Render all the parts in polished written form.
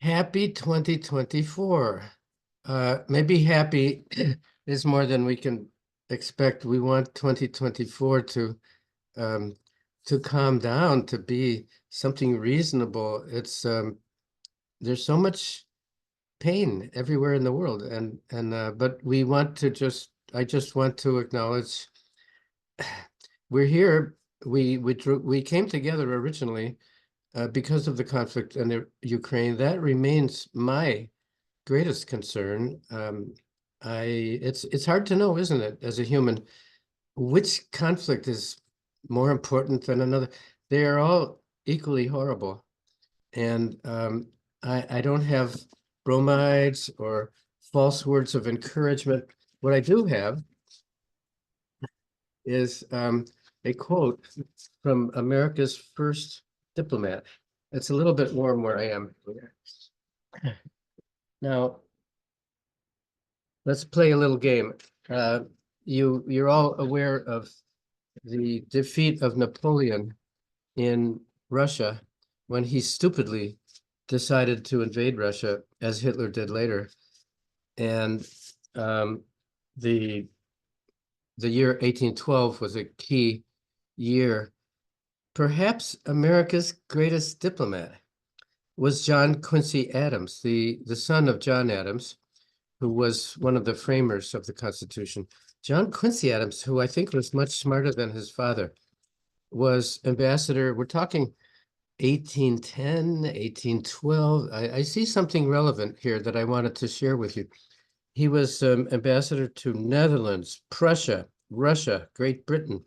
Happy 2024. Maybe happy is more than we can expect. We want 2024 um, to calm down, to be something reasonable. There's so much pain everywhere in the world, and but we want to I just want to acknowledge we're here. We came together originally because of the conflict in Ukraine. That remains my greatest concern. It's hard to know, isn't it, as a human, which conflict is more important than another? They are all equally horrible, and I don't have bromides or false words of encouragement. What I do have is a quote from America's first diplomat. It's a little bit warm where I am. Now, let's play a little game. Uh, you're all aware of the defeat of Napoleon in Russia when he stupidly decided to invade Russia, as Hitler did later. And um, the the year 1812 was a key year. Perhaps America's greatest diplomat was John Quincy Adams, the son of John Adams, who was one of the framers of the Constitution. John Quincy Adams, who I think was much smarter than his father, was ambassador. We're talking 1810, 1812. I see something relevant here that I wanted to share with you. He was ambassador to Netherlands, Prussia, Russia, Great Britain.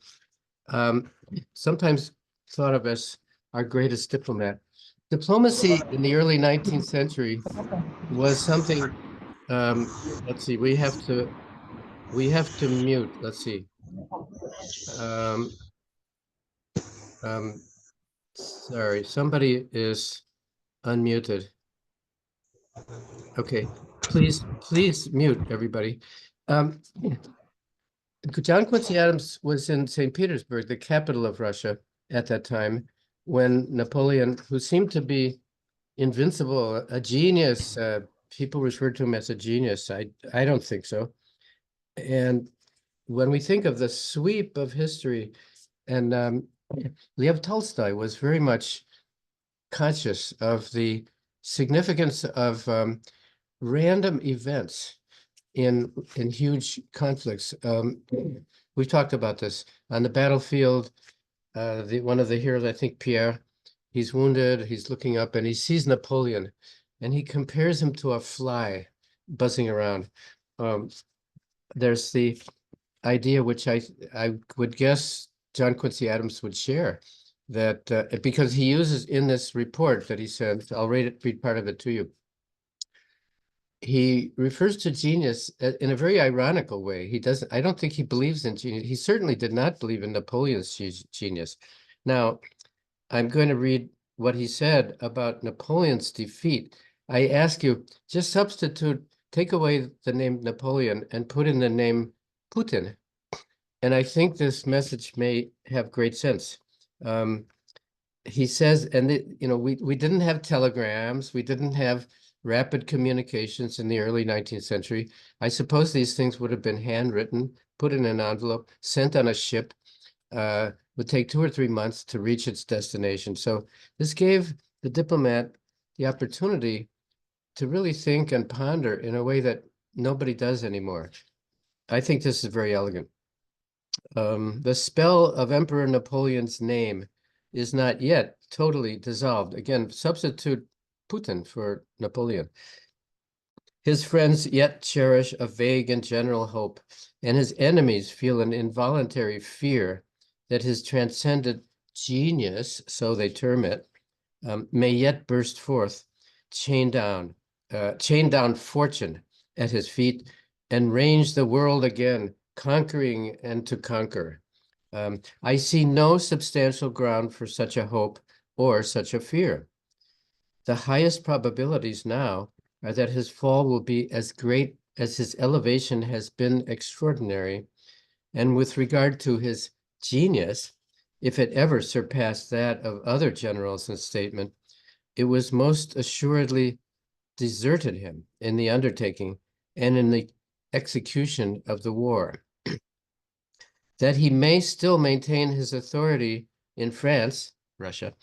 Sometimes thought of as our greatest diplomat. Diplomacy in the early 19th century was something. Let's see. We have to mute. Let's see. Um, sorry, somebody is unmuted. Okay, please mute everybody. John Quincy Adams was in St. Petersburg, the capital of Russia at that time, when Napoleon, who seemed to be invincible, a genius, people referred to him as a genius. I don't think so. And when we think of the sweep of history, and Lev Tolstoy was very much conscious of the significance of random events in huge conflicts. We've talked about this on the battlefield. One of the heroes, I think Pierre, he's wounded. He's looking up and he sees Napoleon, and he compares him to a fly buzzing around. There's the idea, which I would guess John Quincy Adams would share, that because he uses in this report that he sent, I'll read part of it to you. He refers to genius in a very ironical way. I don't think he believes in genius. He certainly did not believe in Napoleon's genius. Now, I'm going to read what he said about Napoleon's defeat. I ask you, just take away the name Napoleon and put in the name Putin. And I think this message may have great sense. He says, and we didn't have telegrams, we didn't have rapid communications in the early 19th century. I suppose these things would have been handwritten, put in an envelope, sent on a ship, would take 2 or 3 months to reach its destination. So this gave the diplomat the opportunity to really think and ponder in a way that nobody does anymore. I think this is very elegant. The spell of Emperor Napoleon's name is not yet totally dissolved. Again, substitute Putin for Napoleon. His friends yet cherish a vague and general hope, and his enemies feel an involuntary fear that his transcendent genius, so they term it, may yet burst forth, chain down fortune at his feet, and range the world again, conquering and to conquer. I see no substantial ground for such a hope or such a fear. The highest probabilities now are that his fall will be as great as his elevation has been extraordinary. And with regard to his genius, if it ever surpassed that of other generals in statement, it was most assuredly deserted him in the undertaking and in the execution of the war. That he may still maintain his authority in France, Russia,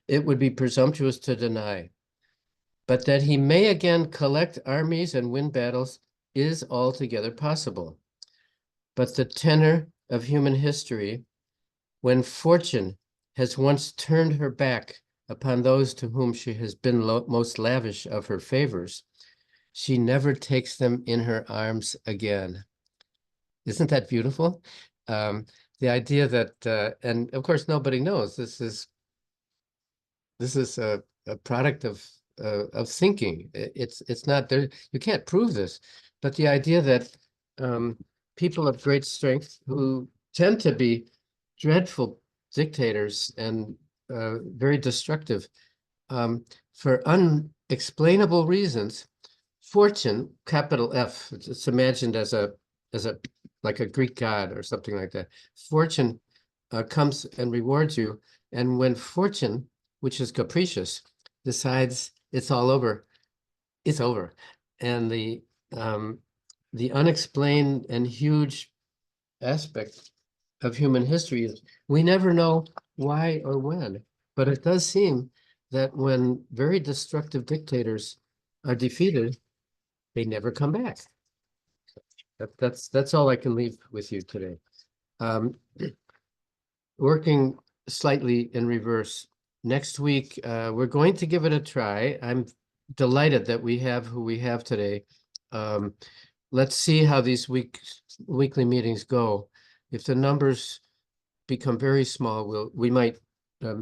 it would be presumptuous to deny. But that he may again collect armies and win battles is altogether possible. But the tenor of human history, when fortune has once turned her back upon those to whom she has been most lavish of her favors, she never takes them in her arms again. Isn't that beautiful? The idea that, and of course, nobody knows this is a product of thinking. It's not there. You can't prove this, but the idea that people of great strength who tend to be dreadful dictators and very destructive for unexplainable reasons, fortune, capital F, it's imagined as a like a Greek god or something like that. Fortune comes and rewards you, and when fortune, which is capricious, decides it's all over, it's over. And the unexplained and huge aspect of human history is we never know why or when, but it does seem that when very destructive dictators are defeated, they never come back. That's all I can leave with you today. Working slightly in reverse. Next week, we're going to give it a try. I'm delighted that we have who we have today. Let's see how these weekly meetings go. If the numbers become very small, we might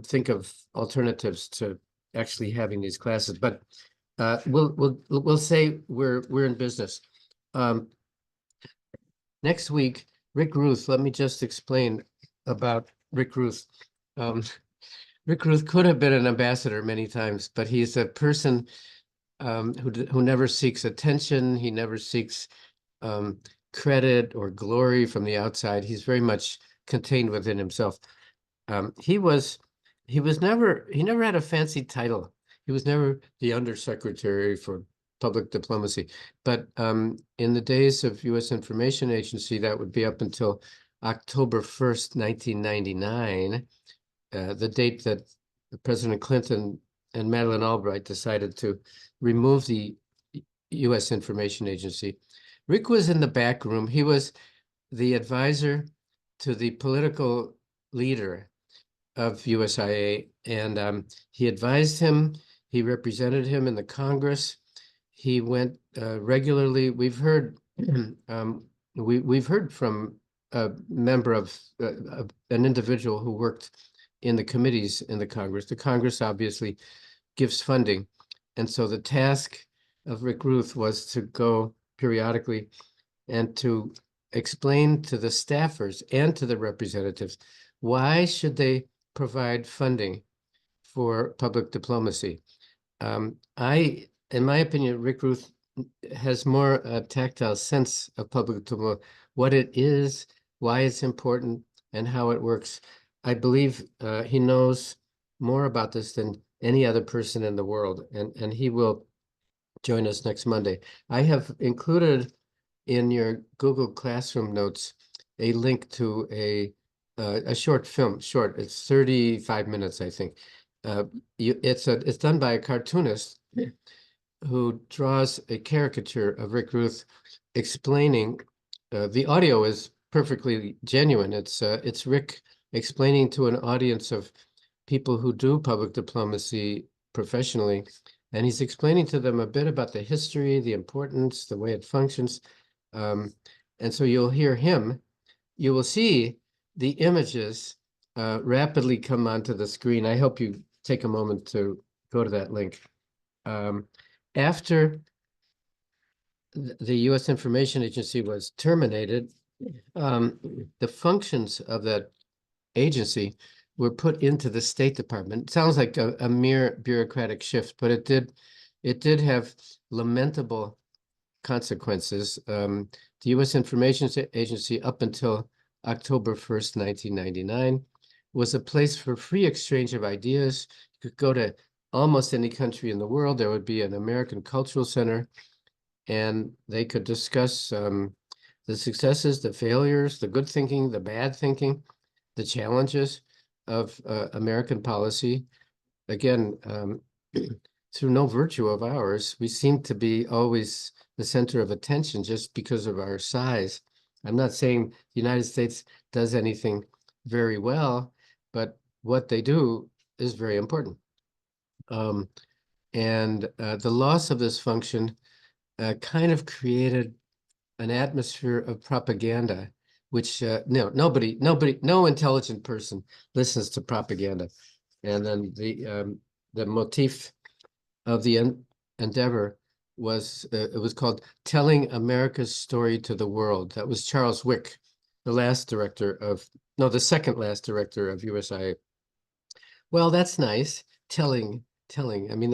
think of alternatives to actually having these classes. But we'll say we're in business. Next week, Rick Ruth. Let me just explain about Rick Ruth. Rick Ruth could have been an ambassador many times, but he's a person who never seeks attention. He never seeks credit or glory from the outside. He's very much contained within himself. He never had a fancy title. He was never the undersecretary for public diplomacy. But in the days of U.S. Information Agency, that would be up until October 1st, 1999, the date that President Clinton and Madeleine Albright decided to remove the U.S. Information Agency. Rick was in the back room. He was the advisor to the political leader of USIA, and he advised him. He represented him in the Congress. He went regularly. We've heard we've heard from a member of an individual who worked in the committees in the Congress. The Congress obviously gives funding, and so the task of Rick Ruth was to go periodically and to explain to the staffers and to the representatives why should they provide funding for public diplomacy. In my opinion, Rick Ruth has more a tactile sense of public diplomacy, what it is, why it's important, and how it works. I believe he knows more about this than any other person in the world, and he will join us next Monday. I have included in your Google Classroom notes a link to a short film. It's 35 minutes, I think. It's done by a cartoonist who draws a caricature of Rick Ruth explaining. The audio is perfectly genuine. It's Rick explaining to an audience of people who do public diplomacy professionally, and he's explaining to them a bit about the history, the importance, the way it functions. And so you'll hear him. You will see the images rapidly come onto the screen. I hope you take a moment to go to that link. After the U.S. Information Agency was terminated, the functions of that agency were put into the State Department. It sounds like a mere bureaucratic shift, but it did have lamentable consequences. The U.S. Information Agency, up until October 1st, 1999, was a place for free exchange of ideas. You could go to almost any country in the world. There would be an American Cultural Center, and they could discuss the successes, the failures, the good thinking, the bad thinking, the challenges of American policy. Again, through no virtue of ours, we seem to be always the center of attention just because of our size. I'm not saying the United States does anything very well, but what they do is very important. And the loss of this function kind of created an atmosphere of propaganda, which no intelligent person listens to propaganda. And then the motif of the endeavor was it was called Telling America's Story to the World. That was Charles Wick, the second last director of USIA. Well, that's nice. Telling. I mean,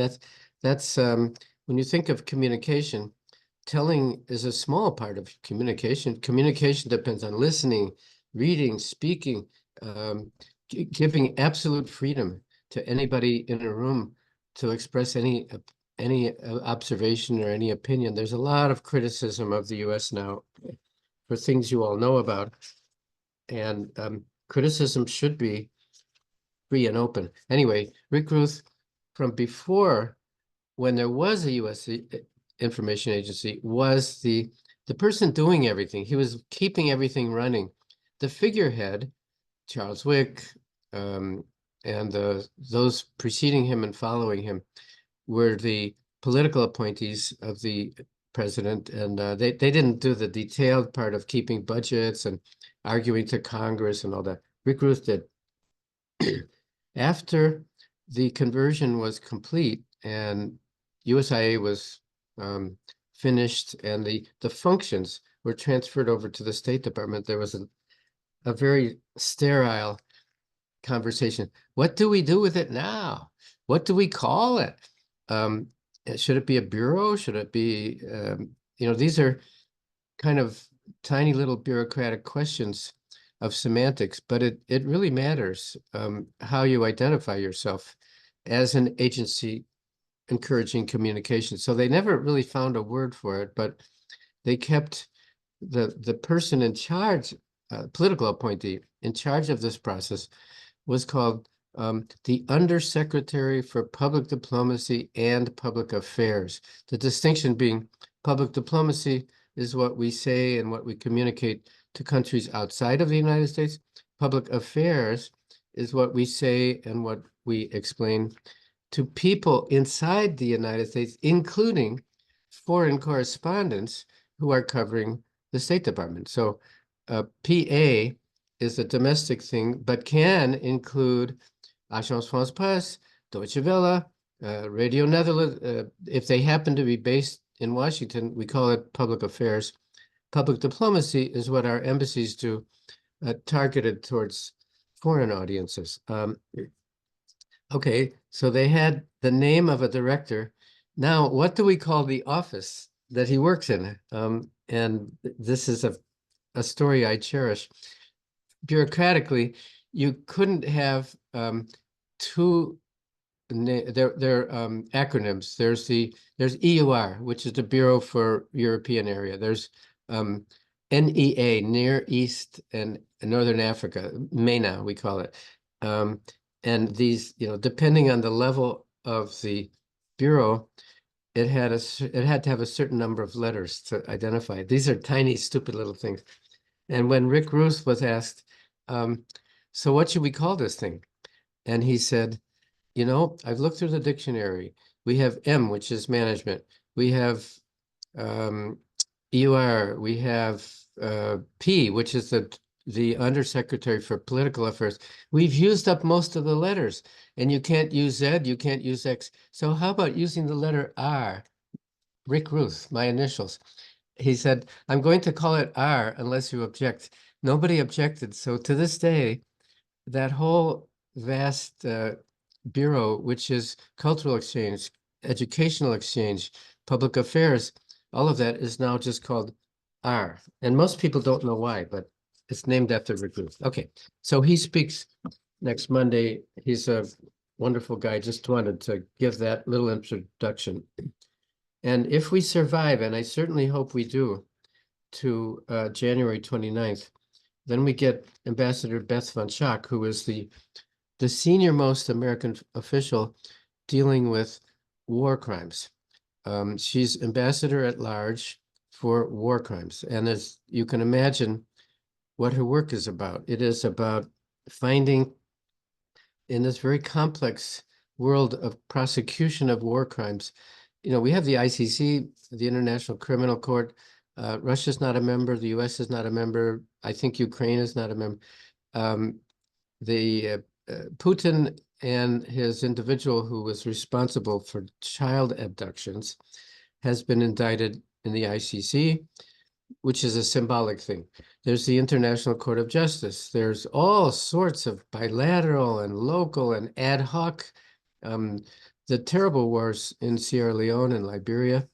that's when you think of communication, telling is a small part of communication. Communication depends on listening, reading, speaking, giving absolute freedom to anybody in a room to express any observation or any opinion. There's a lot of criticism of the U.S. now for things you all know about, and criticism should be free and open. Anyway, Rick Ruth, from before, when there was a U.S. information agency, was the person doing everything. He was keeping everything running. The figurehead, Charles Wick, and those preceding him and following him were the political appointees of the president, and they didn't do the detailed part of keeping budgets and arguing to Congress and all that. Rick Ruth did. After the conversion was complete and USIA was finished and the functions were transferred over to the State Department, there was a very sterile conversation. What do we do with it now? What do we call it? Should it be a bureau? Should it be, these are kind of tiny little bureaucratic questions of semantics, but it really matters how you identify yourself as an agency encouraging communication. So they never really found a word for it, but they kept the person in charge, political appointee in charge of this process was called the Undersecretary for Public Diplomacy and Public Affairs. The distinction being public diplomacy is what we say and what we communicate to countries outside of the United States. Public affairs is what we say and what we explain to people inside the United States, including foreign correspondents who are covering the State Department. So PA is a domestic thing, but can include Agence France Presse, Deutsche Welle, Radio Netherlands. If they happen to be based in Washington, we call it public affairs. Public diplomacy is what our embassies do, targeted towards foreign audiences. Okay, so they had the name of a director. Now, what do we call the office that he works in? And this is a story I cherish. Bureaucratically, you couldn't have two they're acronyms. There's EUR, which is the Bureau for European Area. There's NEA, Near East and Northern Africa, MENA, we call it. And these, depending on the level of the bureau, it had to have a certain number of letters to identify it. These are tiny, stupid little things. And when Rick Ruth was asked, so what should we call this thing? And he said, I've looked through the dictionary. We have M, which is management. We have EUR. We have P, which is the Undersecretary for Political Affairs. We've used up most of the letters, and you can't use Z, you can't use X. So how about using the letter R? Rick Ruth, my initials. He said, I'm going to call it R unless you object. Nobody objected. So to this day, that whole vast bureau, which is cultural exchange, educational exchange, public affairs, all of that is now just called R. And most people don't know why, but it's named after Rick Ruth. Okay, so he speaks next Monday. He's a wonderful guy. Just wanted to give that little introduction. And if we survive, and I certainly hope we do, to January 29th, then we get Ambassador Beth von Schack, who is the senior most American official dealing with war crimes. She's ambassador at large for war crimes. And as you can imagine, what her work is about, it is about finding in this very complex world of prosecution of war crimes. You know, we have the ICC, the International Criminal Court. Russia's not a member. The US is not a member. I think Ukraine is not a member. The Putin and his individual who was responsible for child abductions has been indicted in the ICC, which is a symbolic thing. There's the International Court of Justice. There's all sorts of bilateral and local and ad hoc. The terrible wars in Sierra Leone and Liberia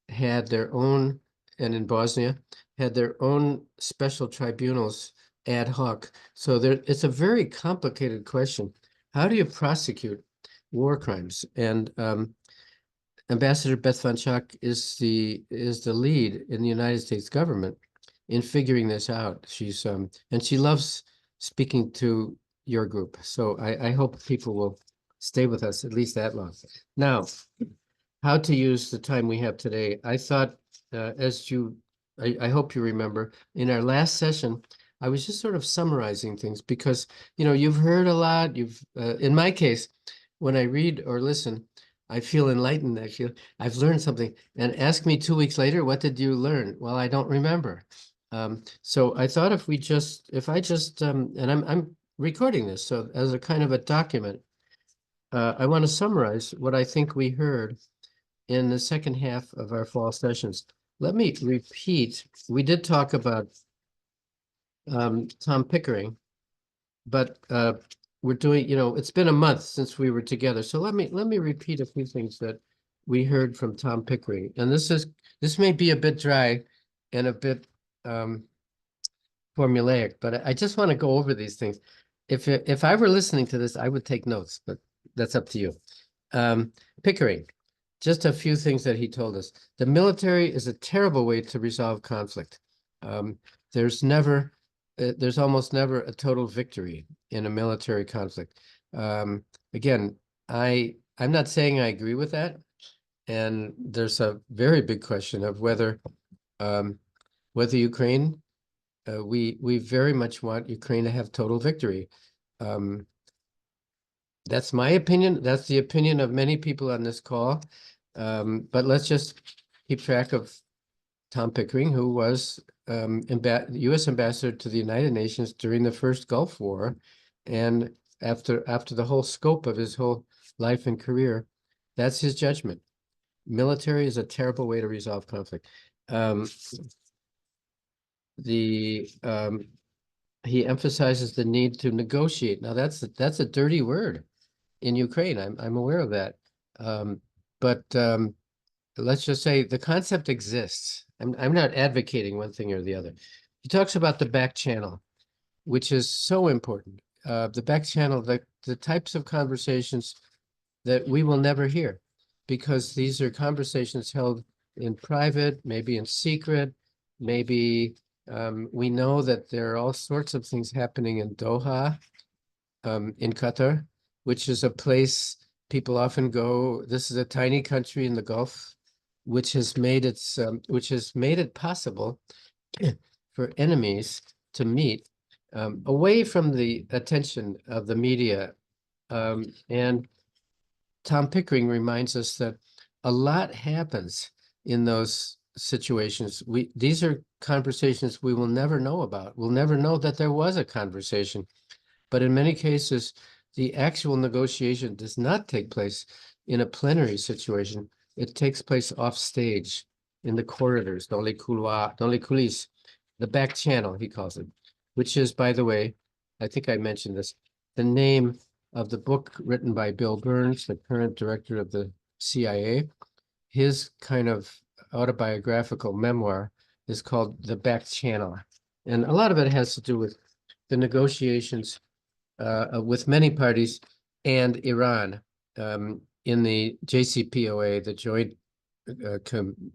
had their own, and in Bosnia, had their own special tribunals ad hoc. So it's a very complicated question. How do you prosecute war crimes? And Ambassador Beth von Schack is the lead in the United States government in figuring this out. She's and she loves speaking to your group. So I hope people will stay with us at least that long. Now, how to use the time we have today. I thought, I hope you remember, in our last session, I was just sort of summarizing things because, you know, you've heard a lot. In my case, when I read or listen, I feel enlightened. I feel I've learned something. And ask me 2 weeks later, what did you learn? Well, I don't remember. So I thought if I just, and I'm recording this, so as a kind of a document, I want to summarize what I think we heard in the second half of our fall sessions. Let me repeat. We did talk about Tom Pickering, but we're doing, you know, it's been a month since we were together. So let me repeat a few things that we heard from Tom Pickering. And this may be a bit dry and a bit formulaic, but I just want to go over these things. If I were listening to this, I would take notes, but that's up to you. Pickering, just a few things that he told us. The military is a terrible way to resolve conflict. There's almost never a total victory in a military conflict. Again, I'm not saying I agree with that. And there's a very big question of whether Ukraine, we very much want Ukraine to have total victory. That's my opinion. That's the opinion of many people on this call. But let's just keep track of Tom Pickering, who was U.S. ambassador to the United Nations during the first Gulf War, and after the whole scope of his whole life and career, that's his judgment. Military is a terrible way to resolve conflict. He emphasizes the need to negotiate. Now that's a dirty word in Ukraine. I'm aware of that, but let's just say the concept exists. I'm not advocating one thing or the other. He talks about the back channel, which is so important. The back channel, the types of conversations that we will never hear, because these are conversations held in private, maybe in secret, maybe we know that there are all sorts of things happening in Doha, in Qatar, which is a place people often go. This is a tiny country in the Gulf, which has made it possible for enemies to meet away from the attention of the media. And Tom Pickering reminds us that a lot happens in those situations. These are conversations we will never know about. We'll never know that there was a conversation. But in many cases, the actual negotiation does not take place in a plenary situation. It takes place off stage in the corridors, dans les coulisses, the back channel, he calls it, which is, by the way, I think I mentioned this, the name of the book written by Bill Burns, the current director of the CIA. His kind of autobiographical memoir is called The Back Channel. And a lot of it has to do with the negotiations with many parties and Iran in the JCPOA, the Joint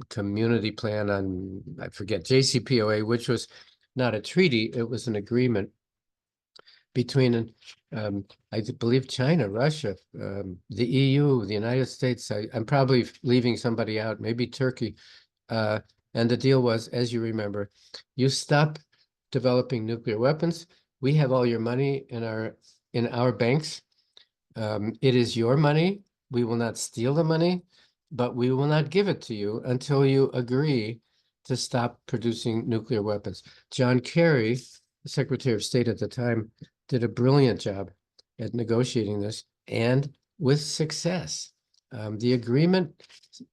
Community Plan on, I forget, JCPOA, which was not a treaty, it was an agreement between, I believe, China, Russia, the EU, the United States. I'm probably leaving somebody out, maybe Turkey. And the deal was, as you remember, you stop developing nuclear weapons. We have all your money in our banks. It is your money. We will not steal the money, but we will not give it to you until you agree to stop producing nuclear weapons. John Kerry, the Secretary of State at the time, did a brilliant job at negotiating this, and with success. The agreement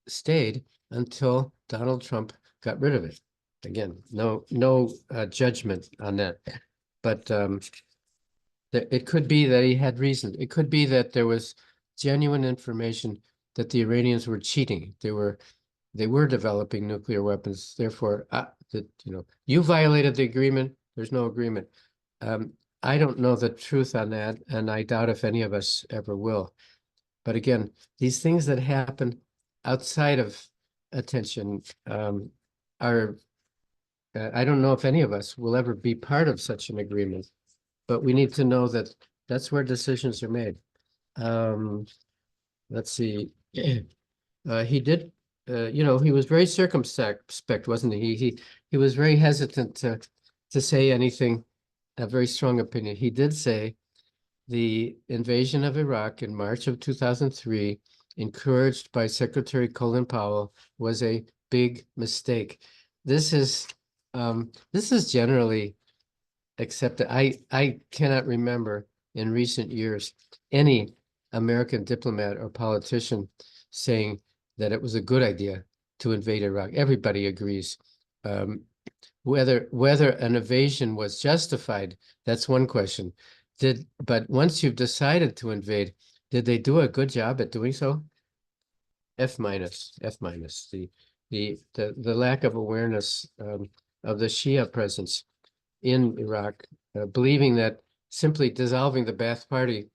stayed until Donald Trump got rid of it. Again, no judgment on that, but it could be that he had reason. It could be that there was genuine information that the Iranians were cheating. They were developing nuclear weapons. Therefore, you violated the agreement. There's no agreement. I don't know the truth on that, and I doubt if any of us ever will. But again, these things that happen outside of attention are, I don't know if any of us will ever be part of such an agreement, but we need to know that that's where decisions are made. Let's see. He did, he was very circumspect, wasn't he? He was very hesitant to say anything, a very strong opinion. He did say the invasion of Iraq in March of 2003, encouraged by Secretary Colin Powell, was a big mistake. This is generally accepted. I cannot remember in recent years any American diplomat or politician saying that it was a good idea to invade Iraq. Everybody agrees. Whether an invasion was justified, that's one question. But once you've decided to invade, did they do a good job at doing so? F minus. The lack of awareness of the Shia presence in Iraq, believing that simply dissolving the Ba'ath Party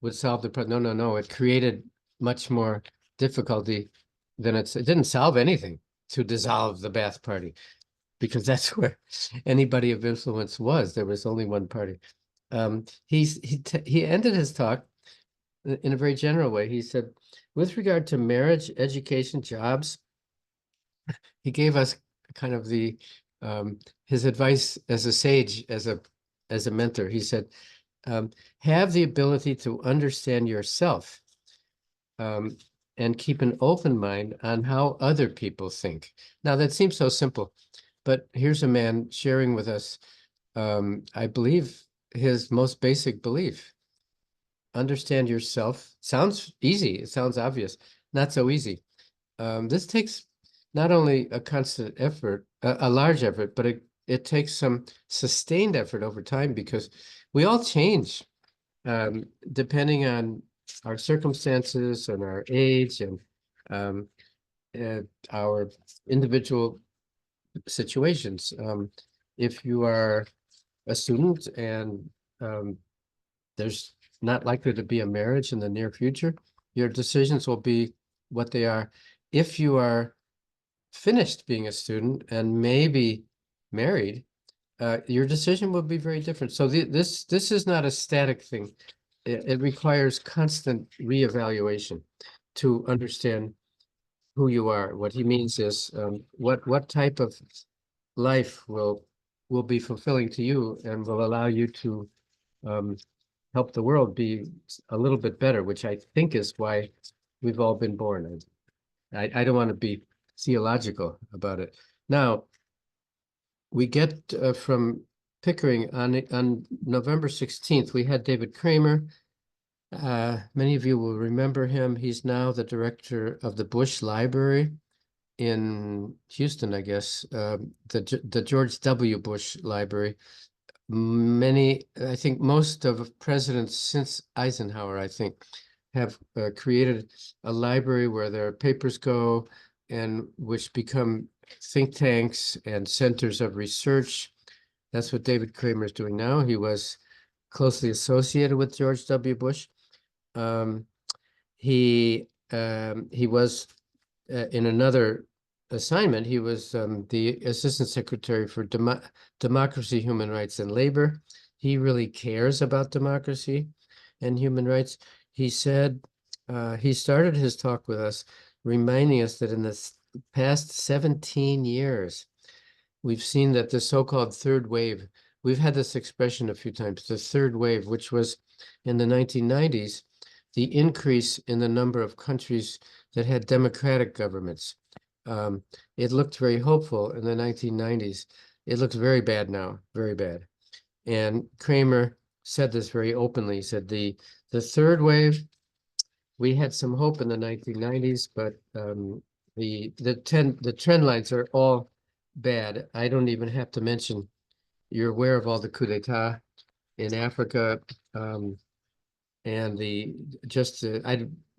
would solve the problem. No. It created much more difficulty than it didn't solve anything to dissolve the Ba'ath Party, because that's where anybody of influence was. There was only one party. He ended his talk in a very general way. He said, with regard to marriage, education, jobs, he gave us kind of his advice as a sage, as a mentor. He said, have the ability to understand yourself, and keep an open mind on how other people think. Now, that seems so simple, but here's a man sharing with us, I believe, his most basic belief. Understand yourself. Sounds easy. It sounds obvious. Not so easy. This takes not only a constant effort, a large effort, but it takes some sustained effort over time, because we all change depending on our circumstances and our age and our individual situations. If you are a student and there's not likely to be a marriage in the near future, your decisions will be what they are. If you are finished being a student and maybe married, your decision will be very different. So this is not a static thing. It requires constant reevaluation to understand who you are. What he means is what type of life will be fulfilling to you and will allow you to help the world be a little bit better, which I think is why we've all been born. I don't want to be theological about it. Now, we get from Pickering on November 16th, we had David Kramer. Many of you will remember him. He's now the director of the Bush Library in Houston, I guess, the George W. Bush Library. I think most of presidents since Eisenhower, I think, have created a library where their papers go and which become think tanks and centers of research. That's what David Kramer is doing now. He was closely associated with George W. Bush. Um, he was in another assignment. He was the Assistant Secretary for Democracy, Human Rights, and Labor. He really cares about democracy and human rights. He said he started his talk with us, reminding us that in the past 17 years, we've seen that the so-called third wave, we've had this expression a few times, the third wave, which was in the 1990s, the increase in the number of countries that had democratic governments. It looked very hopeful in the 1990s. It looks very bad now, very bad. And Kramer said this very openly. He said the third wave, we had some hope in the 1990s, but the trend lines are all bad. I don't even have to mention, you're aware of all the coup d'etat in Africa, and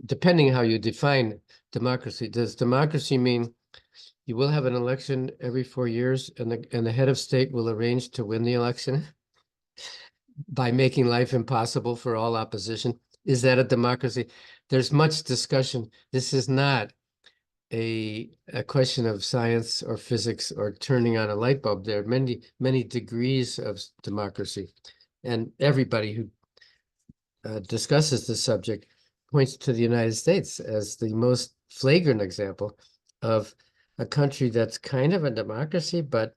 depending how you define democracy, does democracy mean you will have an election every 4 years and the head of state will arrange to win the election by making life impossible for all opposition? Is that a democracy? There's much discussion. This is not a question of science or physics or turning on a light bulb. There are many, many degrees of democracy. And everybody who discusses this subject points to the United States as the most flagrant example of a country that's kind of a democracy, but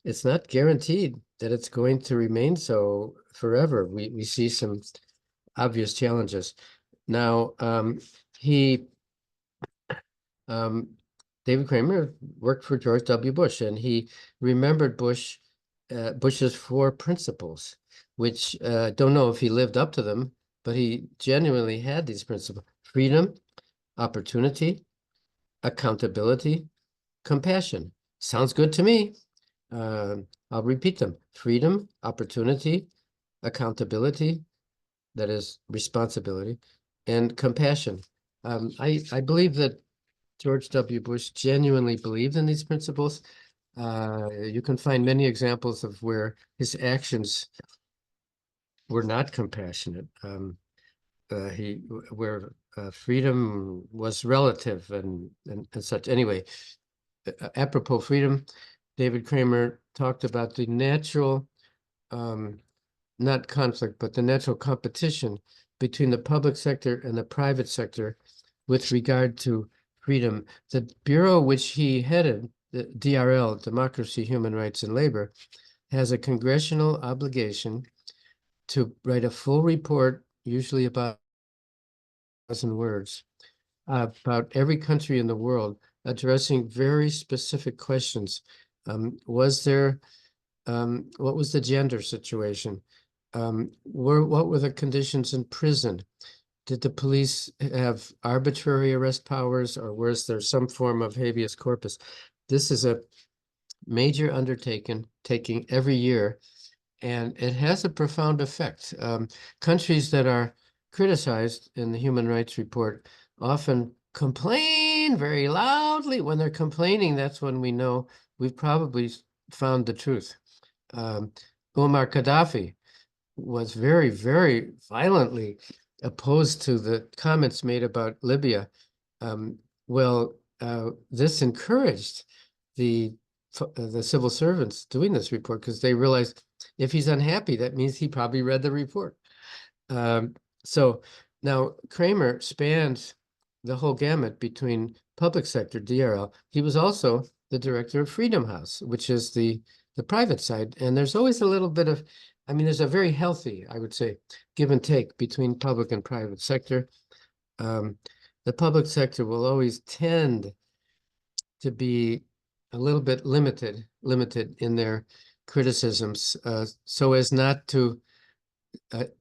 it's not guaranteed that it's going to remain so forever. We see some obvious challenges. Now, David Kramer worked for George W. Bush, and he remembered Bush's 4 principles, which don't know if he lived up to them, but he genuinely had these principles: freedom, opportunity, accountability, compassion. Sounds good to me. I'll repeat them: freedom, opportunity, accountability, that is responsibility, and compassion. I believe that George W. Bush genuinely believed in these principles. You can find many examples of where his actions were not compassionate. Where freedom was relative and such. Anyway, apropos freedom, David Kramer talked about the natural, not conflict, but the natural competition between the public sector and the private sector with regard to freedom. The bureau which he headed, the DRL, Democracy, Human Rights, and Labor, has a congressional obligation to write a full report, usually about 1,000 words, about every country in the world, addressing very specific questions. What was the gender situation? What were the conditions in prison? Did the police have arbitrary arrest powers, or was there some form of habeas corpus? This is a major undertaking, taking every year, and it has a profound effect. Countries that are criticized in the Human Rights Report often complain very loudly. When they're complaining, that's when we know we've probably found the truth. Muammar Gaddafi was very, very violently opposed to the comments made about Libya. This encouraged the civil servants doing this report, because they realized if he's unhappy, that means he probably read the report. So now Kramer spans the whole gamut between public sector, DRL. He was also the director of Freedom House, which is the private side. And there's always a little bit of, there's a very healthy, I would say, give and take between public and private sector. The public sector will always tend to be a little bit limited in their criticisms, so as not to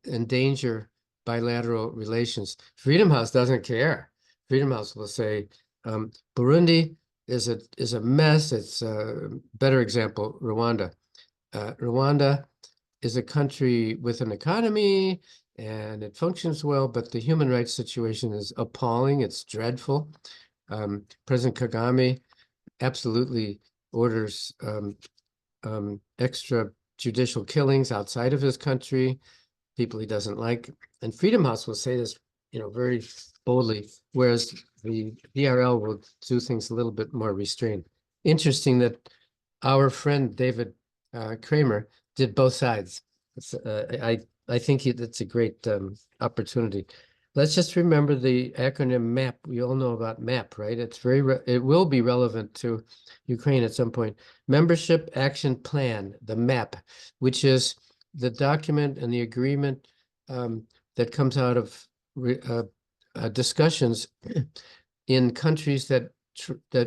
endanger bilateral relations. Freedom House doesn't care. Freedom House will say, Burundi is a mess. It's a better example, Rwanda. Rwanda is a country with an economy and it functions well, but the human rights situation is appalling. It's dreadful. President Kagame absolutely orders extra judicial killings outside of his country, people he doesn't like. And Freedom House will say this, very boldly, whereas the DRL will do things a little bit more restrained. Interesting that our friend David Kramer did both sides. I think that's a great opportunity. Let's just remember the acronym MAP. We all know about MAP, right? It will be relevant to Ukraine at some point. Membership Action Plan, the MAP, which is the document and the agreement that comes out of discussions in countries that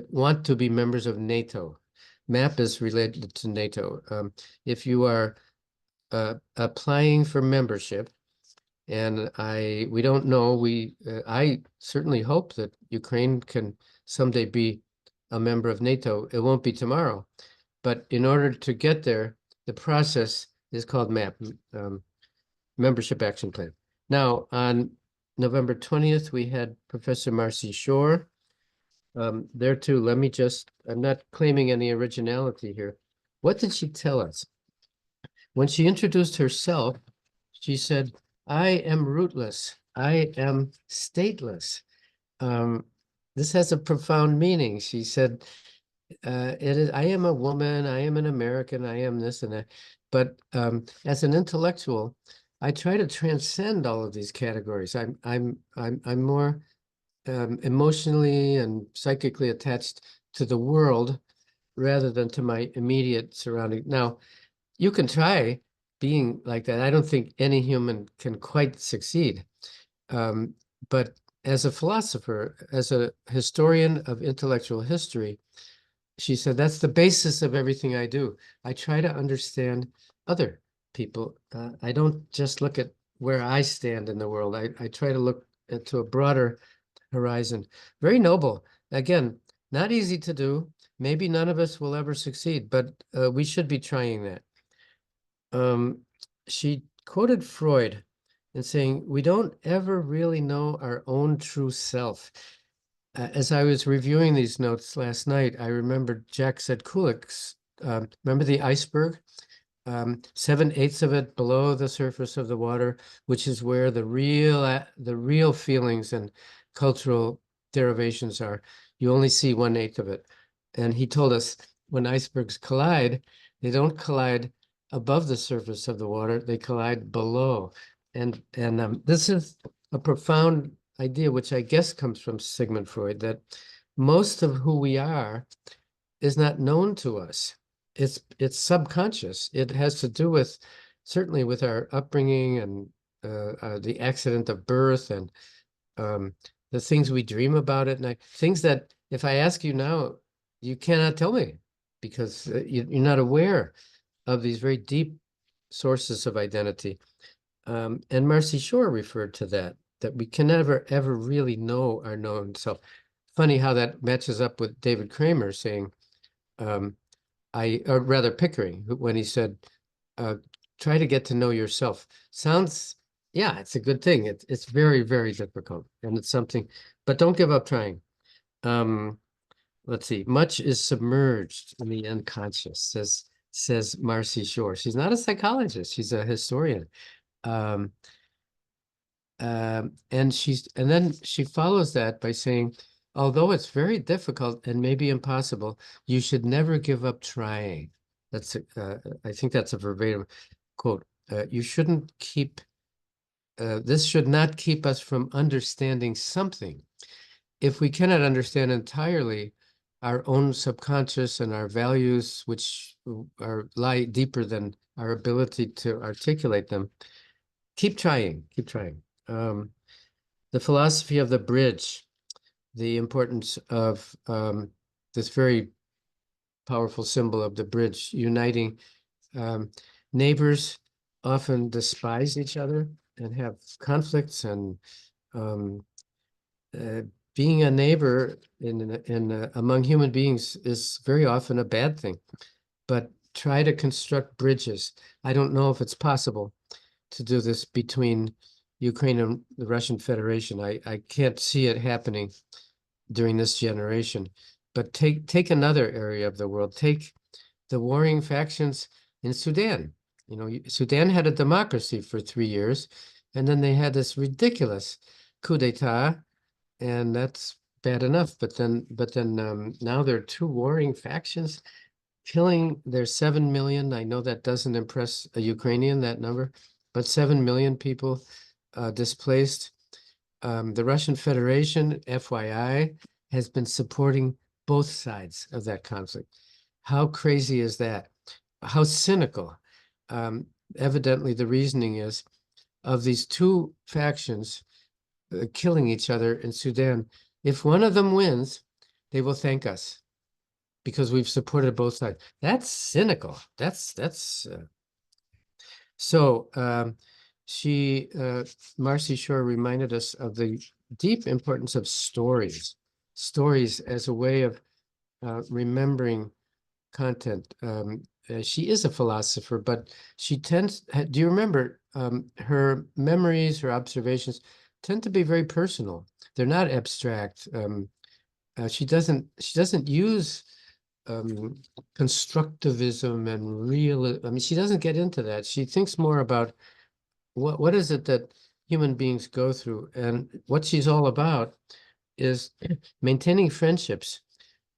want to be members of NATO. MAP is related to NATO. If you are applying for membership, and we don't know, I certainly hope that Ukraine can someday be a member of NATO. It won't be tomorrow, but in order to get there, the process is called MAP, Membership Action Plan. Now, on November 20th, we had Professor Marcy Shore. There too, I'm not claiming any originality here. What did she tell us? When she introduced herself, she said, "I am rootless. I am stateless." This has a profound meaning. She said, I am a woman, I am an American, I am this and that. But as an intellectual, I try to transcend all of these categories. I'm more emotionally and psychically attached to the world rather than to my immediate surrounding. Now, you can try being like that. I don't think any human can quite succeed. But as a philosopher, as a historian of intellectual history, she said, that's the basis of everything I do. I try to understand other people. I don't just look at where I stand in the world. I try to look to a broader horizon. Very noble. Again, not easy to do. Maybe none of us will ever succeed, but we should be trying that. She quoted Freud and saying, we don't ever really know our own true self. As I was reviewing these notes last night, I remembered Jack Sedkulik's, remember the iceberg? 7/8 of it below the surface of the water, which is where the real feelings and cultural derivations are. You only see 1/8 of it. And he told us when icebergs collide, they don't collide above the surface of the water, they collide below. And this is a profound idea, which I guess comes from Sigmund Freud, that most of who we are is not known to us. It's subconscious. It has to do with certainly with our upbringing and the accident of birth and the things we dream about at night. Things that if I ask you now, you cannot tell me because you're not aware of these very deep sources of identity. And Marcy Shore referred to that we can never, ever really know our known self. Funny how that matches up with David Kramer saying, or rather Pickering, when he said, try to get to know yourself. Sounds, yeah, it's a good thing. It's very, very difficult. And it's something, but don't give up trying. Let's see, much is submerged in the unconscious, says Marcy Shore. She's not a psychologist, she's a historian. And then she follows that by saying, although it's very difficult and maybe impossible, you should never give up trying. I think that's a verbatim quote. You shouldn't this should not keep us from understanding something. If we cannot understand entirely our own subconscious and our values, which lie deeper than our ability to articulate them, keep trying, keep trying. The philosophy of the bridge, the importance of this very powerful symbol of the bridge, uniting neighbors often despise each other and have conflicts, and being a neighbor among human beings is very often a bad thing. But try to construct bridges. I don't know if it's possible to do this between Ukraine and the Russian Federation. I can't see it happening during this generation. But take another area of the world. Take the warring factions in Sudan. You know, Sudan had a democracy for 3 years, and then they had this ridiculous coup d'etat, and that's bad enough. But then now there are two warring factions killing. There's 7 million. I know that doesn't impress a Ukrainian, that number, but 7 million people displaced. The Russian Federation, FYI, has been supporting both sides of that conflict. How crazy is that? How cynical. Evidently, the reasoning is of these two factions killing each other in Sudan. If one of them wins, they will thank us because we've supported both sides. That's cynical. That's so. Marcy Shore reminded us of the deep importance of stories as a way of remembering content. She is a philosopher, but she tends, do you remember her memories, her observations tend to be very personal. They're not abstract. She doesn't use constructivism and real, I mean, she doesn't get into that. She thinks more about what is it that human beings go through, and what she's all about is maintaining friendships,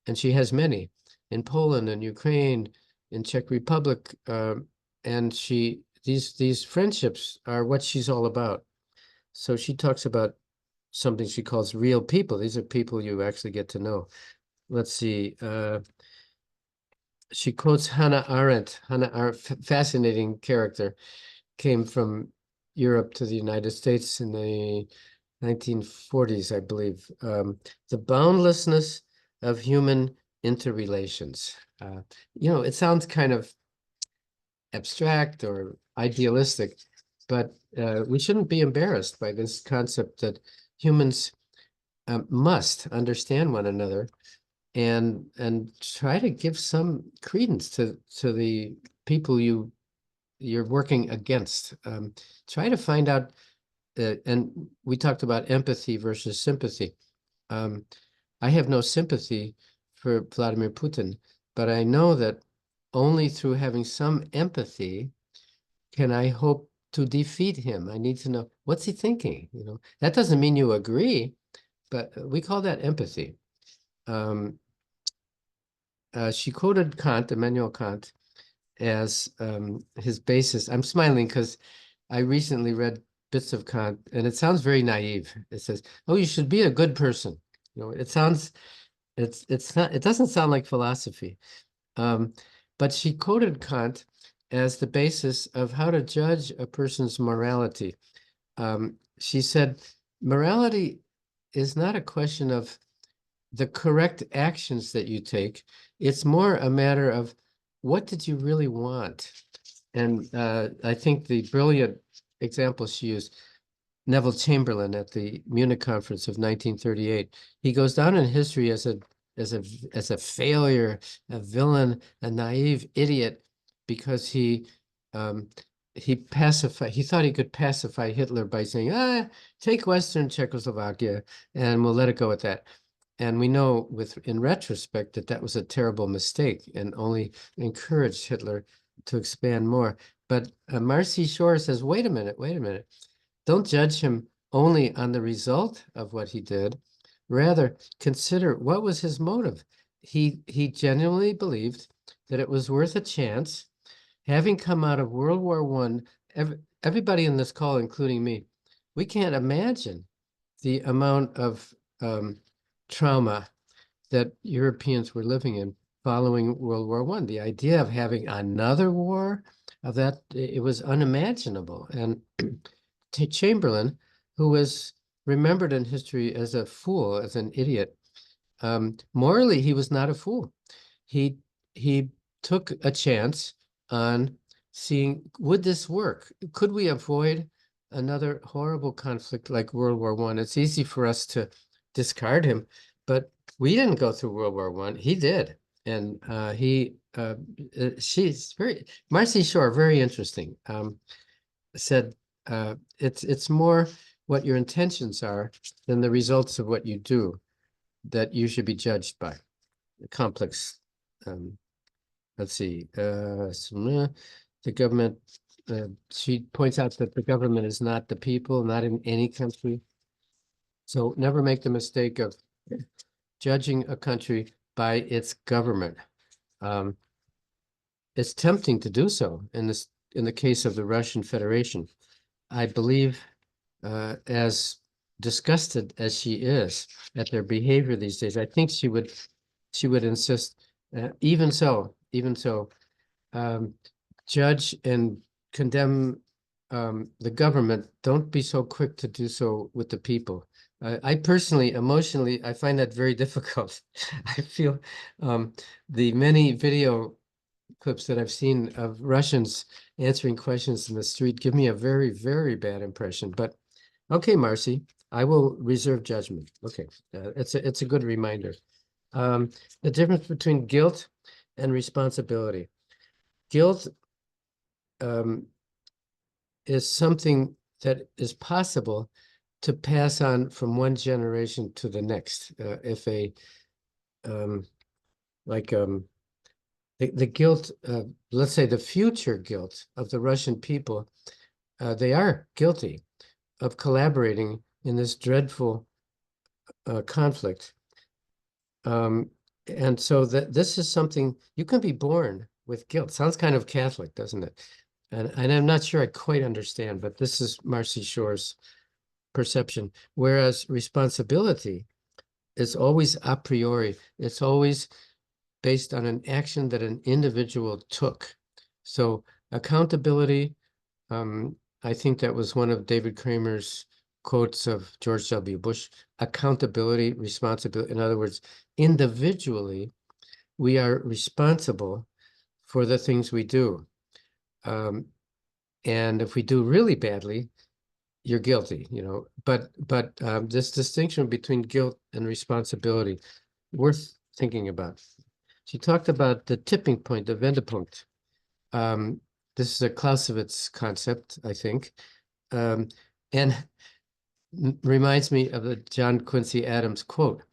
and she has many in Poland and Ukraine, in Czech Republic, and these friendships are what she's all about. So she talks about something she calls real people. These are people you actually get to know. Let's see. She quotes Hannah Arendt. Hannah Arendt, fascinating character, came from Europe to the United States in the 1940s, I believe. The boundlessness of human interrelations. It sounds kind of abstract or idealistic, but we shouldn't be embarrassed by this concept that humans must understand one another and try to give some credence to the people you're working against. Try to find out, and we talked about empathy versus sympathy. I have no sympathy for Vladimir Putin, but I know that only through having some empathy can I hope to defeat him. I need to know what's he thinking. That doesn't mean you agree, but we call that empathy. She quoted Kant, Immanuel Kant, as his basis. I'm smiling because I recently read bits of Kant, and it sounds very naive. It says, "Oh, you should be a good person." It's not. It doesn't sound like philosophy. But she quoted Kant as the basis of how to judge a person's morality. She said, morality is not a question of the correct actions that you take. It's more a matter of what did you really want? And I think the brilliant example she used, Neville Chamberlain at the Munich conference of 1938, he goes down in history as a failure, a villain, a naive idiot, because he thought he could pacify Hitler by saying, take Western Czechoslovakia and we'll let it go at that. And we know in retrospect that was a terrible mistake and only encouraged Hitler to expand more. But Marcy Shore says, wait a minute. Don't judge him only on the result of what he did. Rather, consider what was his motive. He genuinely believed that it was worth a chance. Having come out of World War I, everybody in this call, including me, we can't imagine the amount of trauma that Europeans were living in following World War I. The idea of having another war, it was unimaginable. And Chamberlain, who was remembered in history as a fool, as an idiot, morally, he was not a fool. He took a chance on seeing, would this work? Could we avoid another horrible conflict like World War I? It's easy for us to discard him, but we didn't go through World War I. He did. And she's Marcy Shore, very interesting, said, it's more what your intentions are than the results of what you do that you should be judged by. Complex. Let's see. The government she points out that the government is not the people, not in any country. So never make the mistake of judging a country by its government. Um, it's tempting to do so in the case of the Russian Federation. I believe, as disgusted as she is at their behavior these days, I think she would insist, even so, um, judge and condemn the government. Don't be so quick to do so with the people. I personally, emotionally, I find that very difficult. I feel the many video clips that I've seen of Russians answering questions in the street give me a very, very bad impression. But okay, Marcy, I will reserve judgment. Okay, it's a good reminder. The difference between guilt and responsibility. Guilt is something that is possible to pass on from one generation to the next. If like the guilt, let's say the future guilt of the Russian people, they are guilty of collaborating in this dreadful conflict. And so this is something you can be born with guilt. Sounds kind of Catholic, doesn't it? And I'm not sure I quite understand, but this is Marcy Shore's perception. Whereas responsibility is always a priori. It's always based on an action that an individual took. So accountability, I think that was one of David Kramer's quotes of George W. Bush: accountability, responsibility. In other words, individually, we are responsible for the things we do. And if we do really badly, you're guilty, but this distinction between guilt and responsibility, worth thinking about. She talked about the tipping point, the Wendepunkt. This is a Clausewitz concept, I think, and reminds me of the John Quincy Adams quote.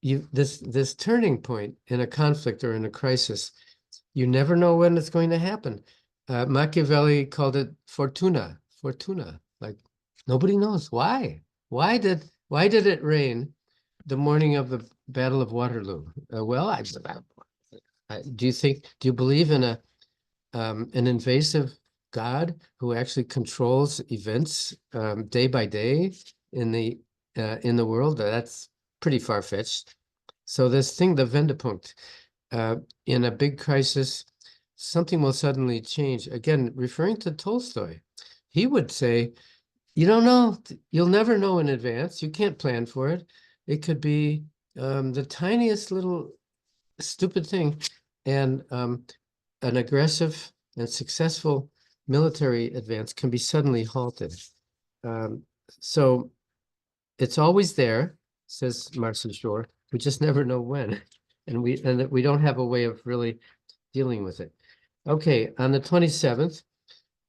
This turning point in a conflict or in a crisis, you never know when it's going to happen. Machiavelli called it fortuna, like nobody knows why. Why did it rain the morning of the Battle of Waterloo? Well, do you believe in an invasive God who actually controls events day by day in the world? That's pretty far-fetched. So this thing, the Wendepunkt, in a big crisis, something will suddenly change. Again, referring to Tolstoy, he would say, you don't know, you'll never know in advance. You can't plan for it. It could be the tiniest little stupid thing, and an aggressive and successful military advance can be suddenly halted. So it's always there, says Marcy Shore. We just never know when, and we don't have a way of really dealing with it. Okay, on the 27th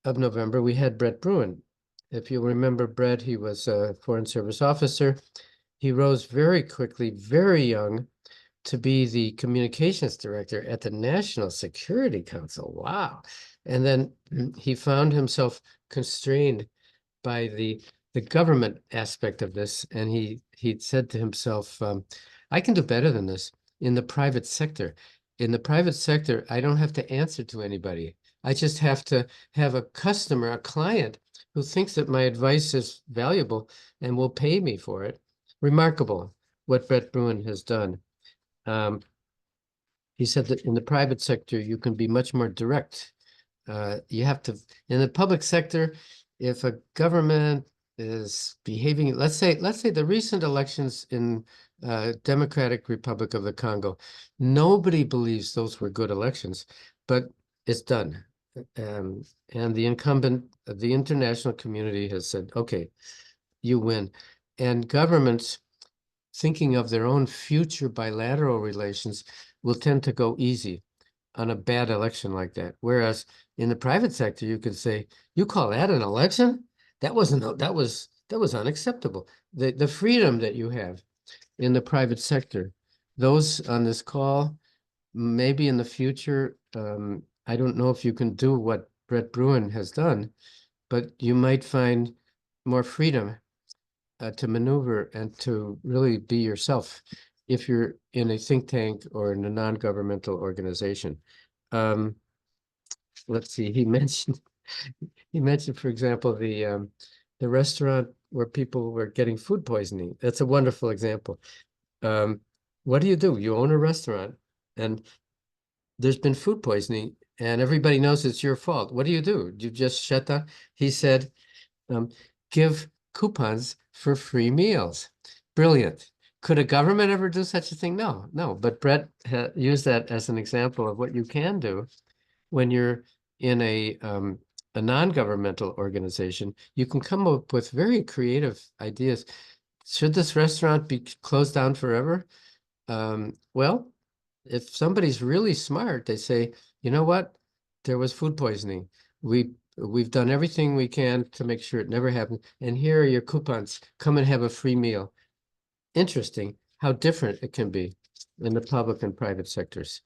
of November, we had Brett Bruen. If you remember Brett, he was a Foreign Service officer. He rose very quickly, very young, to be the communications director at the National Security Council. Wow. And then he found himself constrained by the government aspect of this. And he said to himself, I can do better than this in the private sector. In the private sector, I don't have to answer to anybody. I just have to have a customer, a client, who thinks that my advice is valuable and will pay me for it. Remarkable what Brett Bruen has done. He said that in the private sector, you can be much more direct. You have to, in the public sector, if a government is behaving, let's say the recent elections in Democratic Republic of the Congo, nobody believes those were good elections, but it's done. And the incumbent, the international community has said, okay, you win. And governments thinking of their own future bilateral relations will tend to go easy on a bad election like that. Whereas in the private sector, you could say, you call that an election? That was unacceptable. The freedom that you have in the private sector, those on this call, maybe in the future, I don't know if you can do what Brett Bruin has done, but you might find more freedom to maneuver and to really be yourself if you're in a think tank or in a non-governmental organization. Um, let's see, he mentioned, for example, the restaurant where people were getting food poisoning. That's a wonderful example. Um, what do? You own a restaurant and there's been food poisoning and everybody knows it's your fault. What do? You just shut down? He said, um, give coupons for free meals. Brilliant. Could a government ever do such a thing? No, no. But Brett used that as an example of what you can do when you're in a non-governmental organization. You can come up with very creative ideas. Should this restaurant be closed down forever? Well, if somebody's really smart, they say, you know what? There was food poisoning. We've done everything we can to make sure it never happened. And here are your coupons. Come and have a free meal. Interesting how different it can be in the public and private sectors.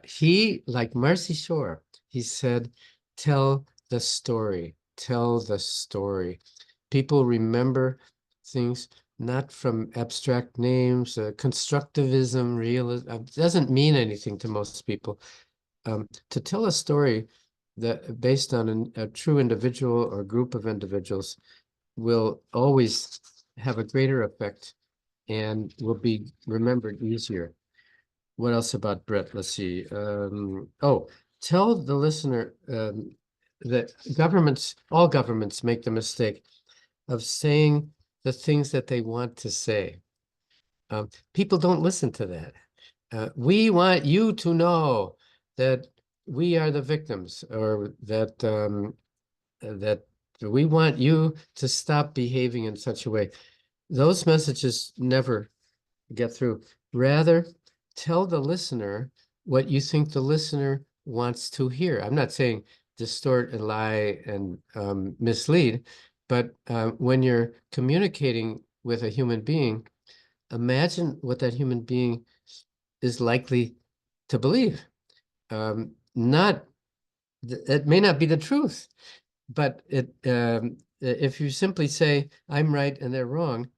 He, like Marcy Shore, he said, tell the story, tell the story. People remember things not from abstract names, constructivism, realism, doesn't mean anything to most people. To tell a story that based on a true individual or group of individuals will always have a greater effect and will be remembered easier. What else about Brett? Let's see. Oh, tell the listener that all governments make the mistake of saying the things that they want to say. People don't listen to that. We want you to know that we are the victims, or that we want you to stop behaving in such a way. Those messages never get through. Rather, tell the listener what you think the listener wants to hear. I'm not saying distort and lie and mislead, but when you're communicating with a human being, imagine what that human being is likely to believe. Not it may not be the truth, but if you simply say I'm right and they're wrong,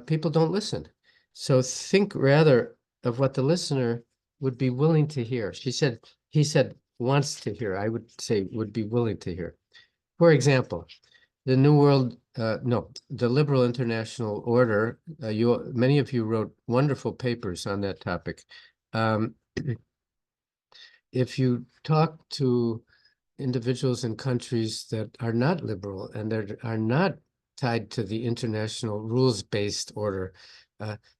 people don't listen. So think rather of what the listener would be willing to hear. He said wants to hear. I would say would be willing to hear. For example, the New World, no, the Liberal International Order. Many of you wrote wonderful papers on that topic. Um, if you talk to individuals in countries that are not liberal and that are not tied to the international rules-based order,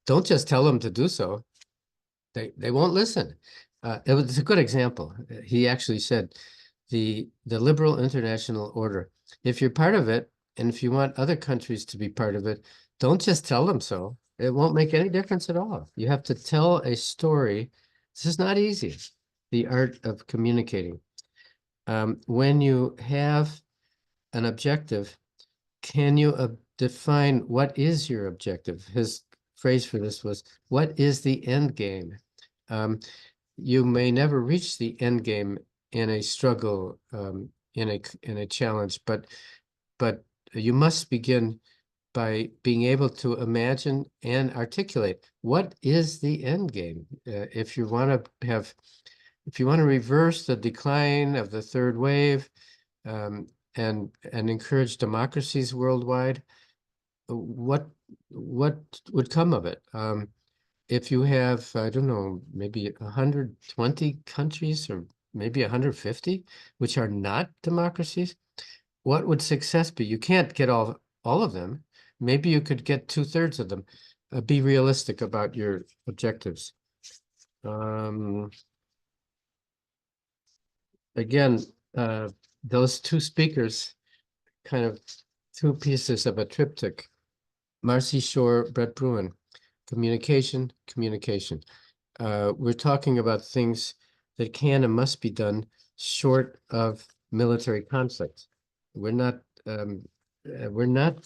don't just tell them to do so. They won't listen. It was a good example. He actually said the liberal international order. If you're part of it, and if you want other countries to be part of it, don't just tell them so. It won't make any difference at all. You have to tell a story. This is not easy. The art of communicating. When you have an objective, can you define what is your objective? His phrase for this was, what is the end game? You may never reach the end game in a struggle, in a challenge, but you must begin by being able to imagine and articulate what is the end game. If you want to reverse the decline of the third wave, and encourage democracies worldwide, what would come of it? If you have, I don't know, maybe 120 countries or maybe 150, which are not democracies, what would success be? You can't get all of them. Maybe you could get 2/3 of them. Be realistic about your objectives. Again, those two speakers, kind of two pieces of a triptych. Marcy Shore, Brett Bruin, communication, communication. We're talking about things that can and must be done short of military conflict. We're not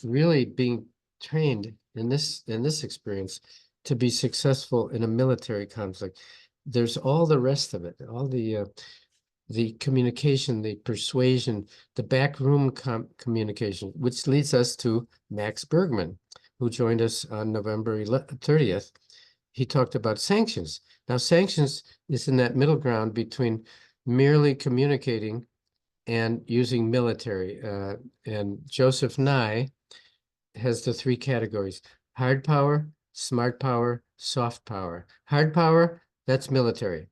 really being trained in this experience to be successful in a military conflict. There's all the rest of it, all the the communication, the persuasion, the backroom communication, which leads us to Max Bergman, who joined us on November 30th. He talked about sanctions. Now, sanctions is in that middle ground between merely communicating and using military. And Joseph Nye has the three categories: hard power, smart power, soft power. Hard power, that's military.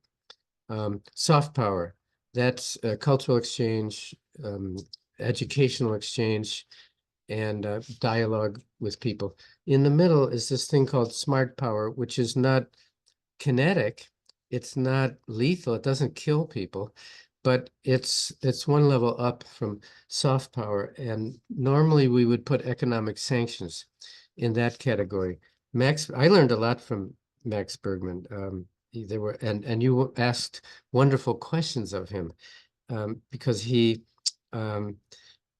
Soft power, that's cultural exchange, educational exchange, and dialogue with people. In the middle is this thing called smart power, which is not kinetic, it's not lethal, it doesn't kill people, but it's one level up from soft power. And normally we would put economic sanctions in that category. I learned a lot from Max Bergman. There were and you asked wonderful questions of him, because he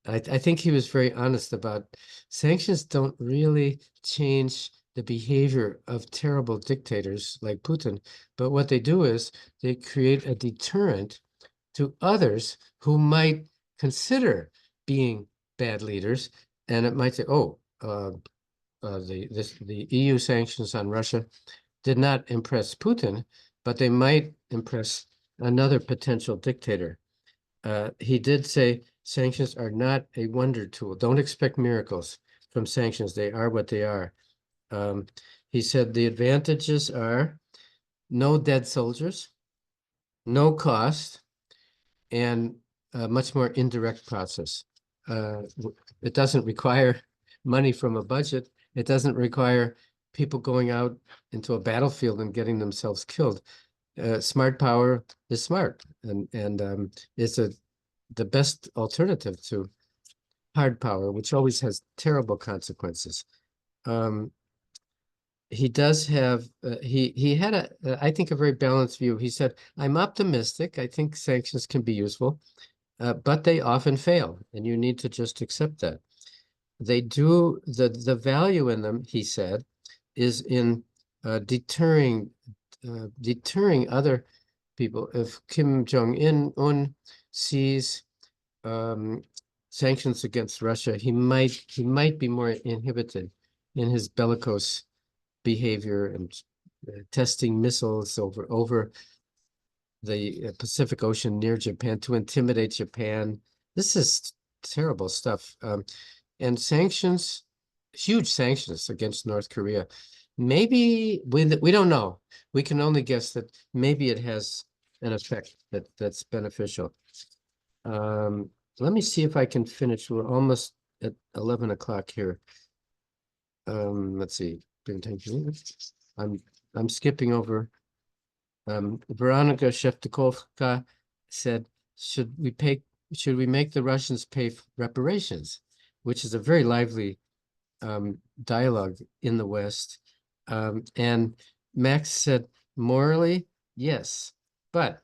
I think he was very honest about sanctions don't really change the behavior of terrible dictators like Putin, but what they do is they create a deterrent to others who might consider being bad leaders, and it might say, "Oh, the EU sanctions on Russia did not impress Putin, but they might impress another potential dictator." He did say sanctions are not a wonder tool. Don't expect miracles from sanctions. They are what they are. Um, he said the advantages are no dead soldiers, no cost, and a much more indirect process. It doesn't require money from a budget. It doesn't require people going out into a battlefield and getting themselves killed. Smart power is smart, and it's the best alternative to hard power, which always has terrible consequences. He does have he had I think a very balanced view. He said, "I'm optimistic. I think sanctions can be useful, but they often fail, and you need to just accept that. They do the value in them," he said, "is in deterring other people. If Kim Jong-un sees sanctions against Russia, he might be more inhibited in his bellicose behavior and testing missiles over the Pacific Ocean near Japan to intimidate Japan. This is terrible stuff. And sanctions, huge sanctions against North Korea. Maybe we don't know. We can only guess that maybe it has an effect that's beneficial. Let me see if I can finish. We're almost at 11 o'clock here. Let's see. I'm I'm skipping over. Veronica Shevtukovka said, should we make the Russians pay reparations? Which is a very lively dialogue in the West. And Max said, morally, yes, but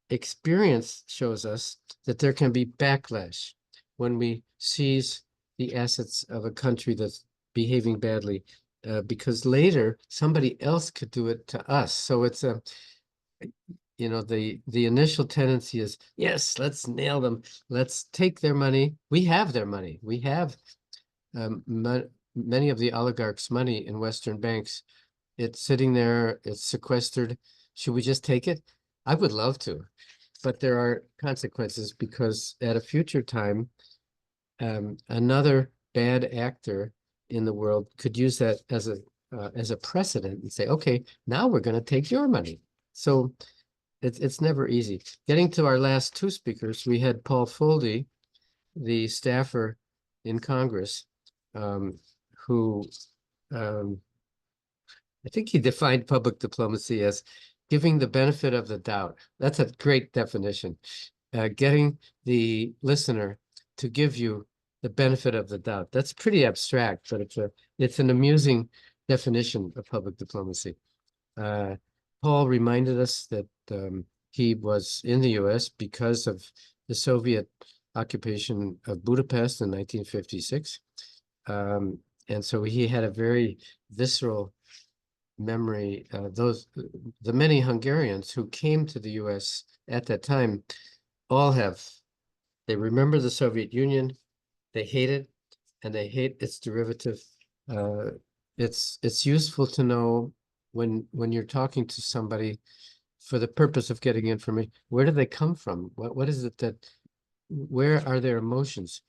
experience shows us that there can be backlash when we seize the assets of a country that's behaving badly, because later somebody else could do it to us. So it's the initial tendency is, yes, let's nail them. Let's take their money. We have their money. We have many of the oligarchs' money in Western banks. It's sitting there, it's sequestered. Should we just take it? I would love to, but there are consequences, because at a future time, another bad actor in the world could use that as a precedent and say, okay, now we're going to take your money. So it's never easy. Getting to our last two speakers, we had Paul Foldy, the staffer in Congress, who I think he defined public diplomacy as giving the benefit of the doubt. That's a great definition. Getting the listener to give you the benefit of the doubt. That's pretty abstract, but it's an amusing definition of public diplomacy. Paul reminded us that he was in the US because of the Soviet occupation of Budapest in 1956. And so he had a very visceral memory. The many Hungarians who came to the US at that time all have. They remember the Soviet Union, they hate it, and they hate its derivative. Uh, it's useful to know when you're talking to somebody for the purpose of getting information, where do they come from? What is it that, where are their emotions?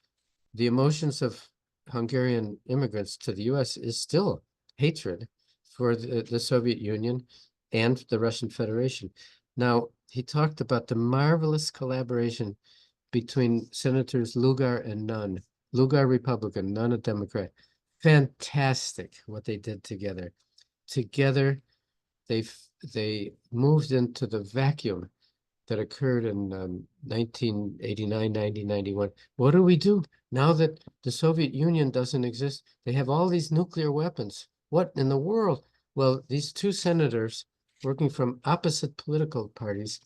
The emotions of Hungarian immigrants to the US is still hatred for the Soviet Union and the Russian Federation. Now, he talked about the marvelous collaboration between Senators Lugar and Nunn. Lugar Republican, Nunn a Democrat. Fantastic what they did together. Together, they they moved into the vacuum that occurred in 1989, 1991. What do we do now that the Soviet Union doesn't exist? They have all these nuclear weapons. What in the world? Well, these two senators working from opposite political parties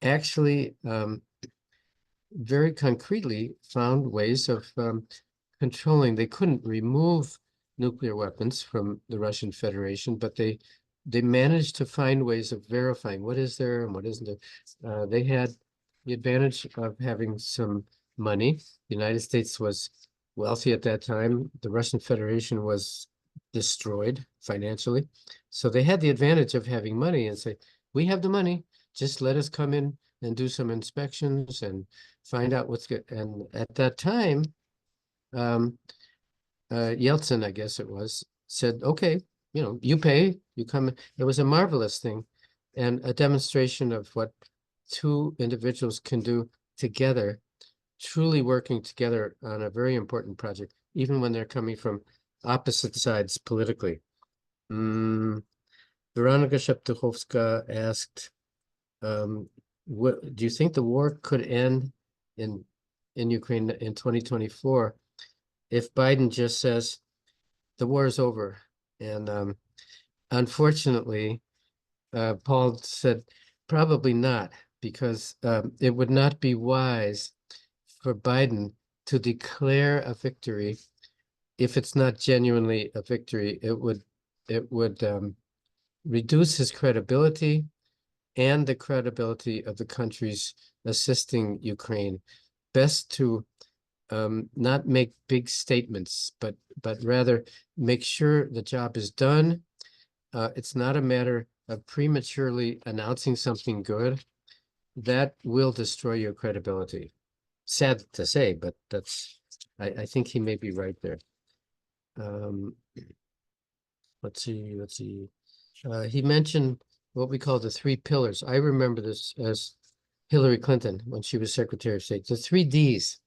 actually very concretely found ways of controlling. They couldn't remove nuclear weapons from the Russian Federation, but they managed to find ways of verifying what is there and what isn't there. They had the advantage of having some money. The United States was wealthy at that time. The Russian Federation was destroyed financially. So they had the advantage of having money and say, we have the money, just let us come in and do some inspections and find out what's good. And at that time, um, Yeltsin, I guess it was, said, okay, you pay, you come. It was a marvelous thing and a demonstration of what two individuals can do together, truly working together on a very important project, even when they're coming from opposite sides politically. Veronika Sheptuchovska asked, what do you think the war could end in Ukraine in 2024 if Biden just says the war is over? And unfortunately, Paul said probably not, because it would not be wise for Biden to declare a victory if it's not genuinely a victory. It would reduce his credibility and the credibility of the countries assisting Ukraine. Best to not make big statements, but rather make sure the job is done. It's not a matter of prematurely announcing something good. That will destroy your credibility. Sad to say, but I think he may be right there. Let's see. He mentioned what we call the three pillars. I remember this as Hillary Clinton when she was Secretary of State. The three Ds: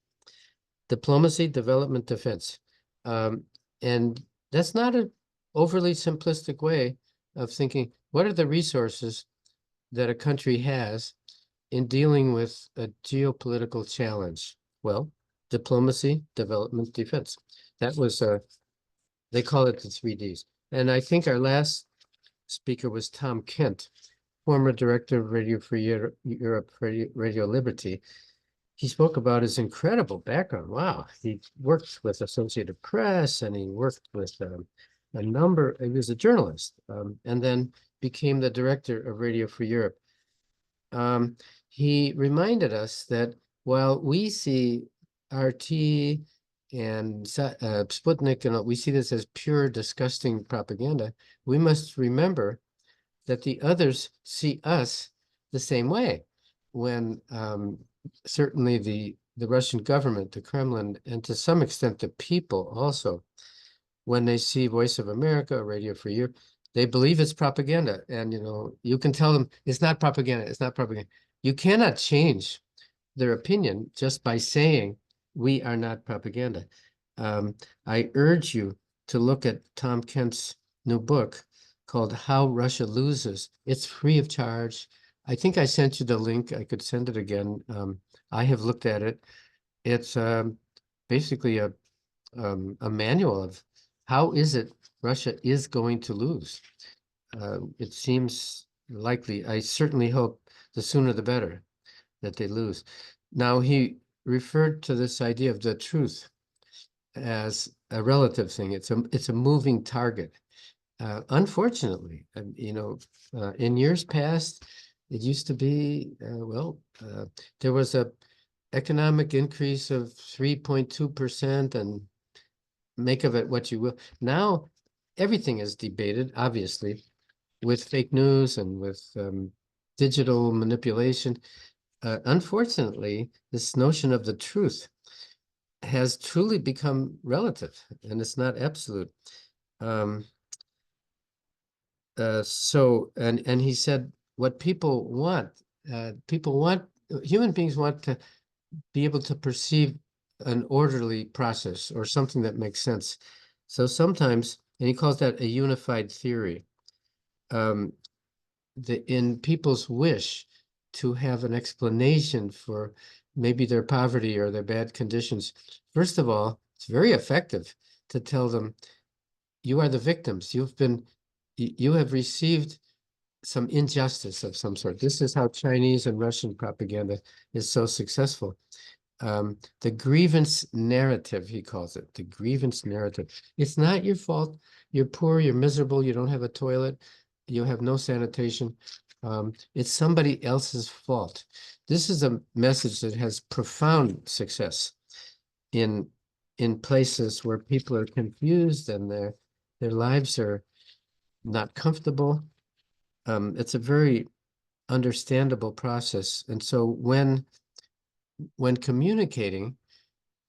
diplomacy, development, defense. And that's not an overly simplistic way of thinking, what are the resources that a country has in dealing with a geopolitical challenge? Well, diplomacy, development, defense. That was, they call it the three Ds. And I think our last speaker was Tom Kent, former director of Radio Free Europe, Radio Liberty. He spoke about his incredible background. Wow, he worked with Associated Press and he worked with a number, he was a journalist, and then became the director of Radio Free Europe. He reminded us that while we see RT and Sputnik, and we see this as pure, disgusting propaganda, we must remember that the others see us the same way. When certainly the Russian government, the Kremlin, and to some extent the people also, when they see Voice of America, Radio Free Europe, they believe it's propaganda. And you can tell them it's not propaganda, it's not propaganda. You cannot change their opinion just by saying we are not propaganda. I urge you to look at Tom Kent's new book called How Russia Loses. It's free of charge. I think I sent you the link. I could send it again. I have looked at it. It's basically a manual of how is it Russia is going to lose. It seems likely. I certainly hope the sooner the better that they lose. Now, he referred to this idea of the truth as a relative thing. It's a moving target. Unfortunately, in years past, It used to be, there was a economic increase of 3.2%, and make of it what you will. Now, everything is debated, obviously, with fake news and with digital manipulation. Unfortunately, this notion of the truth has truly become relative, and it's not absolute. Um, and he said what people want, human beings want to be able to perceive an orderly process or something that makes sense. So sometimes, and he calls that a unified theory, um, in people's wish to have an explanation for maybe their poverty or their bad conditions. First of all, it's very effective to tell them, you are the victims. You have received some injustice of some sort. This is how Chinese and Russian propaganda is so successful. The grievance narrative, he calls it, the grievance narrative. It's not your fault. You're poor, you're miserable, you don't have a toilet, you have no sanitation. It's somebody else's fault. This is a message that has profound success in places where people are confused and their lives are not comfortable. It's a very understandable process. And so when communicating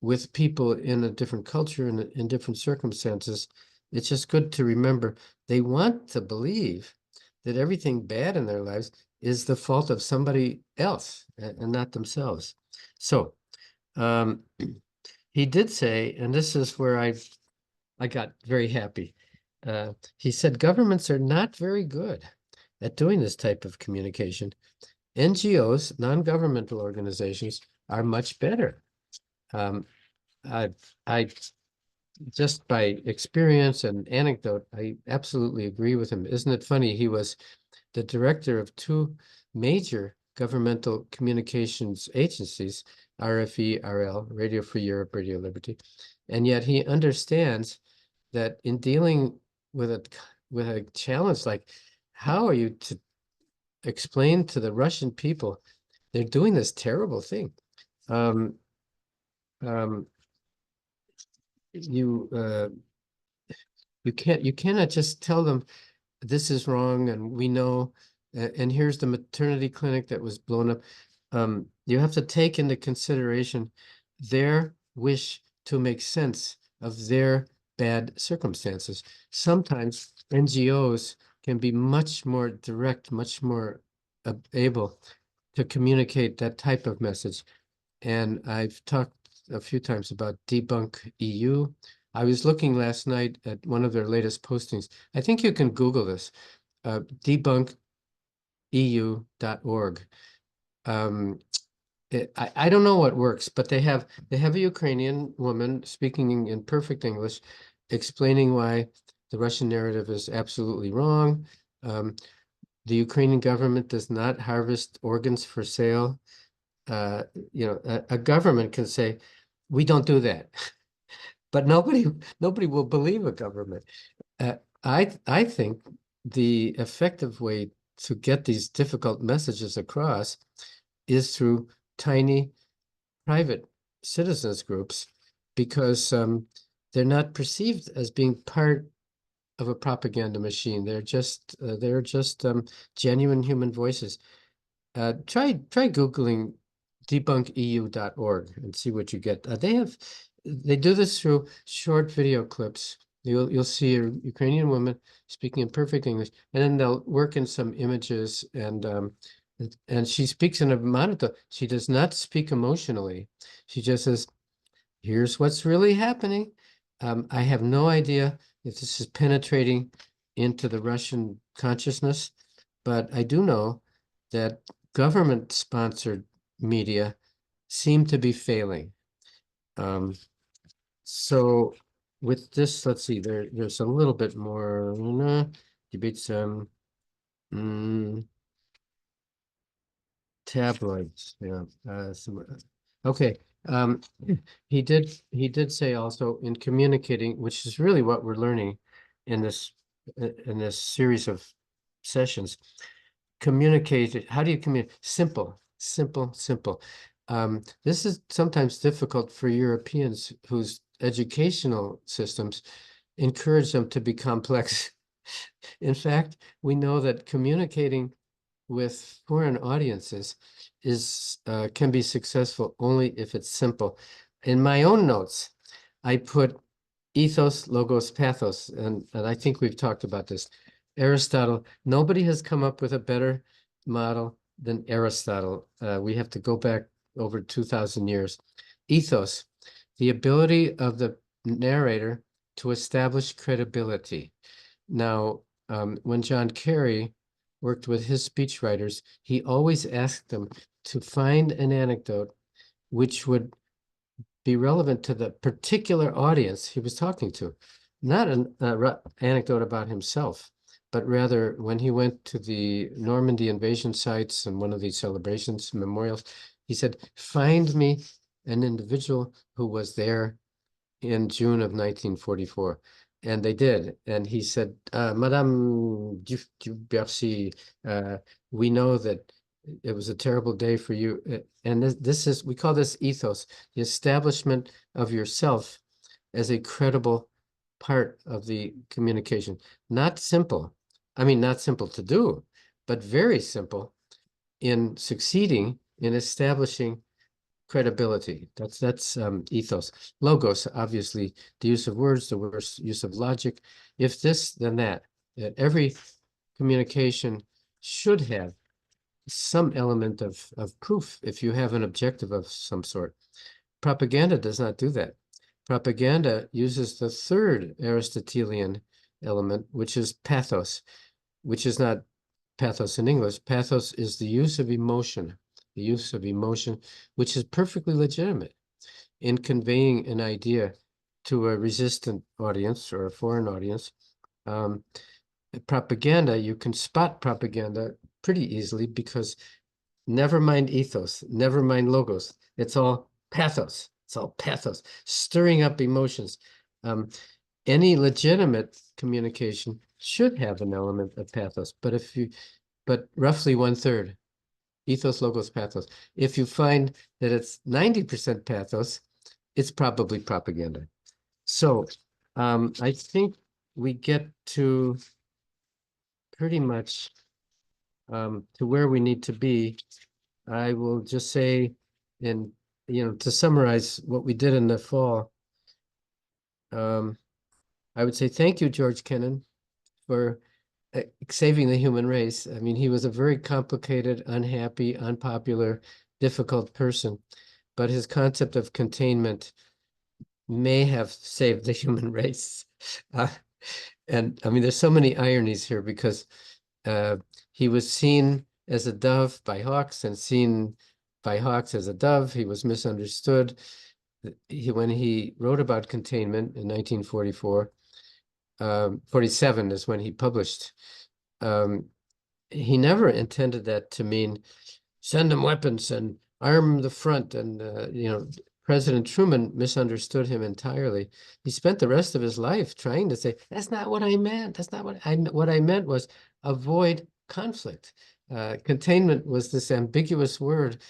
with people in a different culture and in different circumstances, it's just good to remember they want to believe that everything bad in their lives is the fault of somebody else and not themselves. So he did say, and this is where I got very happy. He said governments are not very good at doing this type of communication. NGOs, non-governmental organizations, are much better. Um, I, I just by experience and anecdote, I absolutely agree with him. Isn't it funny? He was the director of two major governmental communications agencies, RFE, RL, Radio Free Europe, Radio Liberty, and yet he understands that in dealing with a challenge like, how are you to explain to the Russian people they're doing this terrible thing? Um, um, you you cannot just tell them this is wrong and we know, and here's the maternity clinic that was blown up. You have to take into consideration their wish to make sense of their bad circumstances. Sometimes NGOs can be much more direct, much more able to communicate that type of message. And I've talked a few times about Debunk EU. I was looking last night at one of their latest postings. I think you can Google this, debunkeu.org. I don't know what works, but they have a Ukrainian woman speaking in perfect English, explaining why the Russian narrative is absolutely wrong. The Ukrainian government does not harvest organs for sale. Uh, a government can say, we don't do that, but nobody will believe a government. Uh, I think the effective way to get these difficult messages across is through tiny private citizens groups, because they're not perceived as being part of a propaganda machine. They're just genuine human voices. Try Googling debunkeu.org and see what you get. They do this through short video clips. You'll see a Ukrainian woman speaking in perfect English, and then they'll work in some images, and she speaks in a monotone. She does not speak emotionally. She just says, here's what's really happening. I have no idea if this is penetrating into the Russian consciousness, but I do know that government-sponsored media seem to be failing. So with this, let's see, there's a little bit more debates. Tabloids, yeah. Okay. Um, he did say also in communicating, which is really what we're learning in this series of sessions. communicate. How do you communicate? Simple, simple, simple. This is sometimes difficult for Europeans whose educational systems encourage them to be complex. In fact, we know that communicating with foreign audiences can be successful only if it's simple. In my own notes, I put ethos, logos, pathos, and I think we've talked about this. Aristotle, nobody has come up with a better model than Aristotle. We have to go back over 2,000 years. Ethos, the ability of the narrator to establish credibility. Now, when John Kerry worked with his speechwriters, he always asked them to find an anecdote which would be relevant to the particular audience he was talking to, not an anecdote about himself, but rather when he went to the Normandy invasion sites and one of these celebrations, memorials, he said, find me an individual who was there in June of 1944. And they did. And he said, Madame Dubercy, we know that it was a terrible day for you. And this is, we call this ethos, the establishment of yourself as a credible part of the communication. Not simple. I mean, not simple to do, but very simple in succeeding in establishing credibility. That's ethos. Logos, obviously, the use of words, the use of logic. If this, then that. Every communication should have some element of proof if you have an objective of some sort. Propaganda does not do that. Propaganda uses the third Aristotelian element, which is pathos, which is not pathos in English. Pathos is the use of emotion, which is perfectly legitimate in conveying an idea to a resistant audience or a foreign audience. Propaganda, you can spot propaganda pretty easily because never mind ethos, never mind logos. It's all pathos. It's all pathos, stirring up emotions. Any legitimate communication should have an element of pathos, but roughly 1/3. Ethos, logos, pathos. If you find that it's 90% pathos, it's probably propaganda. So I think we get to pretty much to where we need to be. I will just say, and to summarize what we did in the fall, I would say thank you, George Kennan, for saving the human race. I mean, he was a very complicated, unhappy, unpopular, difficult person, but his concept of containment may have saved the human race. And I mean, there's so many ironies here because he was seen as a dove by hawks and seen by hawks as a dove. He was misunderstood. When he wrote about containment in 1944, 47 is when he published. He never intended that to mean send them weapons and arm the front. And, President Truman misunderstood him entirely. He spent the rest of his life trying to say, that's not what I meant. That's not what I meant was avoid conflict. Containment was this ambiguous word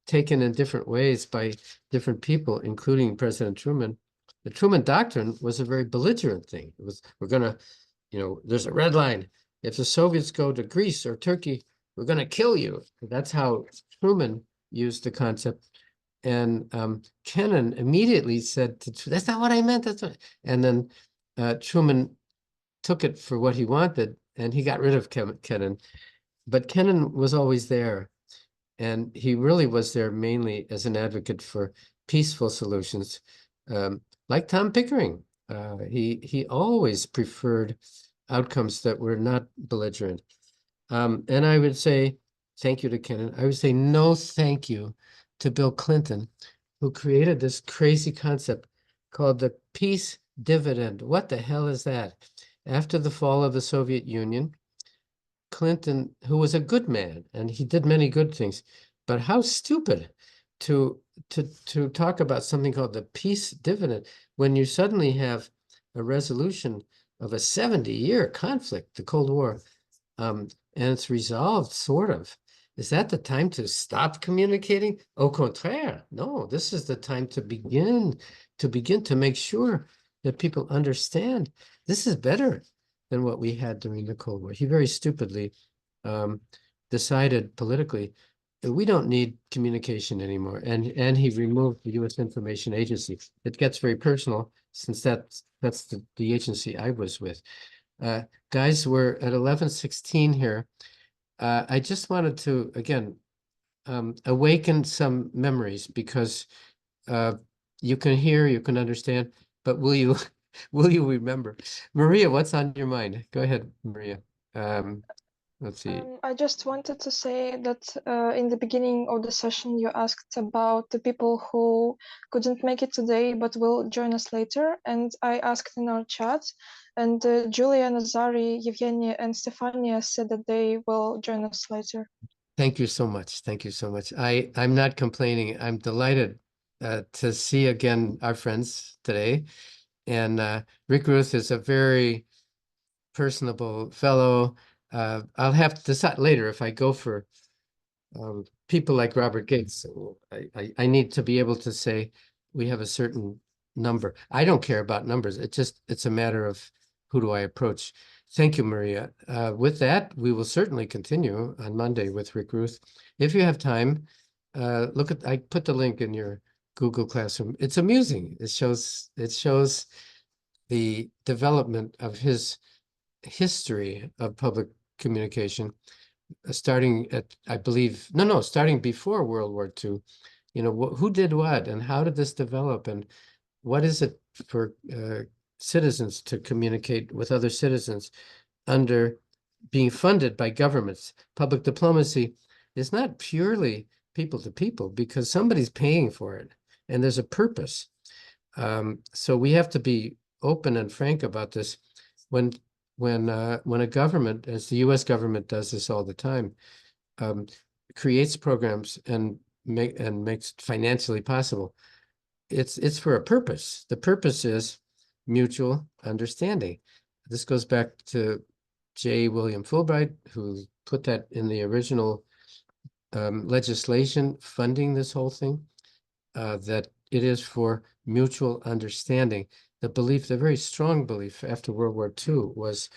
taken in different ways by different people, including President Truman. The Truman Doctrine was a very belligerent thing. It was, we're going to, there's a red line. If the Soviets go to Greece or Turkey, we're going to kill you. That's how Truman used the concept. And Kennan immediately said, that's not what I meant. That's what. And then Truman took it for what he wanted, and he got rid of Kennan. But Kennan was always there. And he really was there mainly as an advocate for peaceful solutions, like Tom Pickering. He always preferred outcomes that were not belligerent. And I would say thank you to Kennan. I would say no thank you to Bill Clinton, who created this crazy concept called the peace dividend. What the hell is that? After the fall of the Soviet Union, Clinton, who was a good man, and he did many good things, but how stupid to talk about something called the peace dividend when you suddenly have a resolution of a 70-year conflict, the Cold War. and it's resolved, sort of. Is that the time to stop communicating? Au contraire, no, this is the time to begin to make sure that people understand this is better than what we had during the Cold War. He very stupidly um, decided politically that we don't need communication anymore, and he removed the U.S. Information Agency. It gets very personal since that's the agency I was with. Guys, we're at 11:16 here. I just wanted to, again, awaken some memories because uh, you can hear, you can understand, but will you will you remember? Maria, what's on your mind? Go ahead, Maria. Um, let's see. I just wanted to say that in the beginning of the session, you asked about the people who couldn't make it today but will join us later. And I asked in our chat, and Julia, Nazari, Evgenia, and Stefania said that they will join us later. Thank you so much. Thank you so much. I'm not complaining. I'm delighted to see again our friends today. And Rick Ruth is a very personable fellow. I'll have to decide later if I go for people like Robert Gates. I need to be able to say we have a certain number. I don't care about numbers. It's a matter of who do I approach. Thank you, Maria. With that, we will certainly continue on Monday with Rick Ruth. If you have time, I put the link in your Google Classroom. It's amusing. It shows the development of his history of public communication, starting at, I believe, no, starting before World War II. You know, who did what and how did this develop and what is it for citizens to communicate with other citizens under being funded by governments? Public diplomacy is not purely people to people because somebody's paying for it and there's a purpose. So we have to be open and frank about this. When when a government, as the U.S. government does this all the time, um, creates programs and makes it financially possible, it's for a purpose. The purpose is mutual understanding. This goes back to J. William Fulbright, who put that in the original legislation funding this whole thing, that it is for mutual understanding. The belief, the very strong belief after World War II was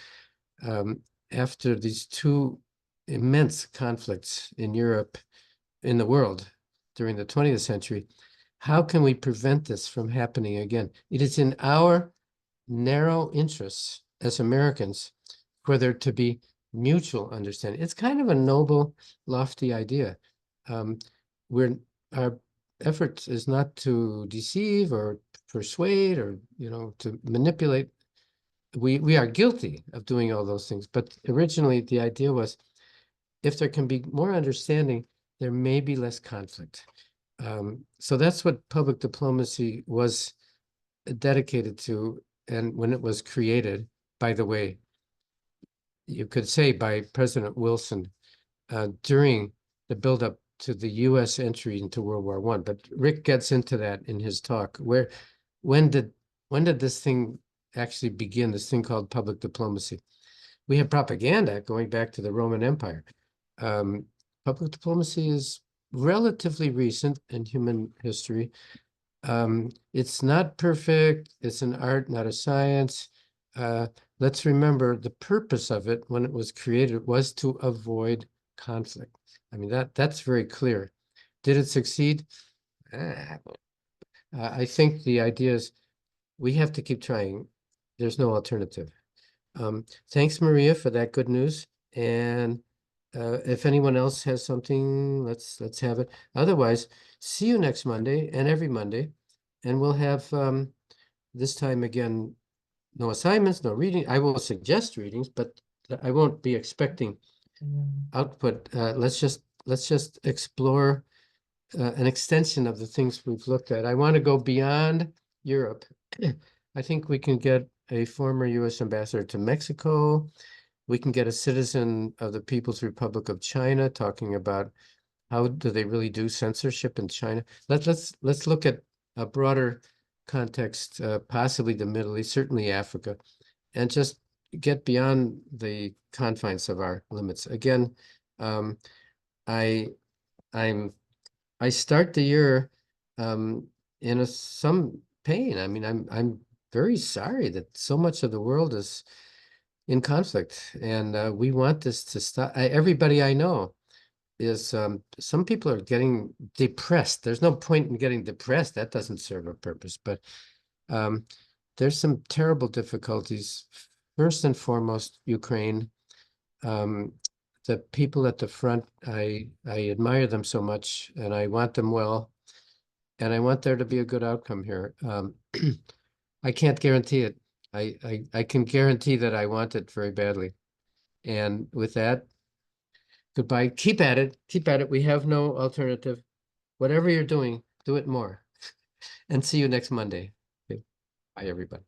after these two immense conflicts in Europe, in the world during the 20th century, how can we prevent this from happening again? It is in our narrow interests as Americans for there to be mutual understanding. It's kind of a noble, lofty idea. Our effort is not to deceive or persuade or, to manipulate. We are guilty of doing all those things, but originally the idea was if there can be more understanding, there may be less conflict. So that's what public diplomacy was dedicated to. And when it was created, by the way, you could say by President Wilson during the buildup to the U.S. entry into World War I. But Rick gets into that in his talk. When did this thing actually begin? This thing called public diplomacy. We have propaganda going back to the Roman Empire. Public diplomacy is relatively recent in human history. It's not perfect. It's an art, not a science. Let's remember the purpose of it when it was created was to avoid conflict. I mean, that's very clear. Did it succeed? I think the idea is we have to keep trying. There's no alternative. Thanks, Maria, for that good news. And if anyone else has something, let's have it. Otherwise, see you next Monday and every Monday. And we'll have this time again, no assignments, no reading. I will suggest readings, but I won't be expecting output. Let's just explore an extension of the things we've looked at. I want to go beyond Europe. I think we can get a former U.S. ambassador to Mexico. We can get a citizen of the People's Republic of China talking about how do they really do censorship in China. Let's look at a broader context, possibly the Middle East, certainly Africa, and just get beyond the confines of our limits. Again, um, I I'm I start the year um, in some pain. I mean, I'm very sorry that so much of the world is in conflict, and we want this to stop. Everybody I know is some people are getting depressed. There's no point in getting depressed. That doesn't serve a purpose. But um, there's some terrible difficulties. First and foremost, Ukraine. Um, the people at the front, I admire them so much, and I want them well, and I want there to be a good outcome here. I can't guarantee it. I can guarantee that I want it very badly. And with that, goodbye. Keep at it. Keep at it. We have no alternative. Whatever you're doing, do it more. And see you next Monday. Okay. Bye, everybody.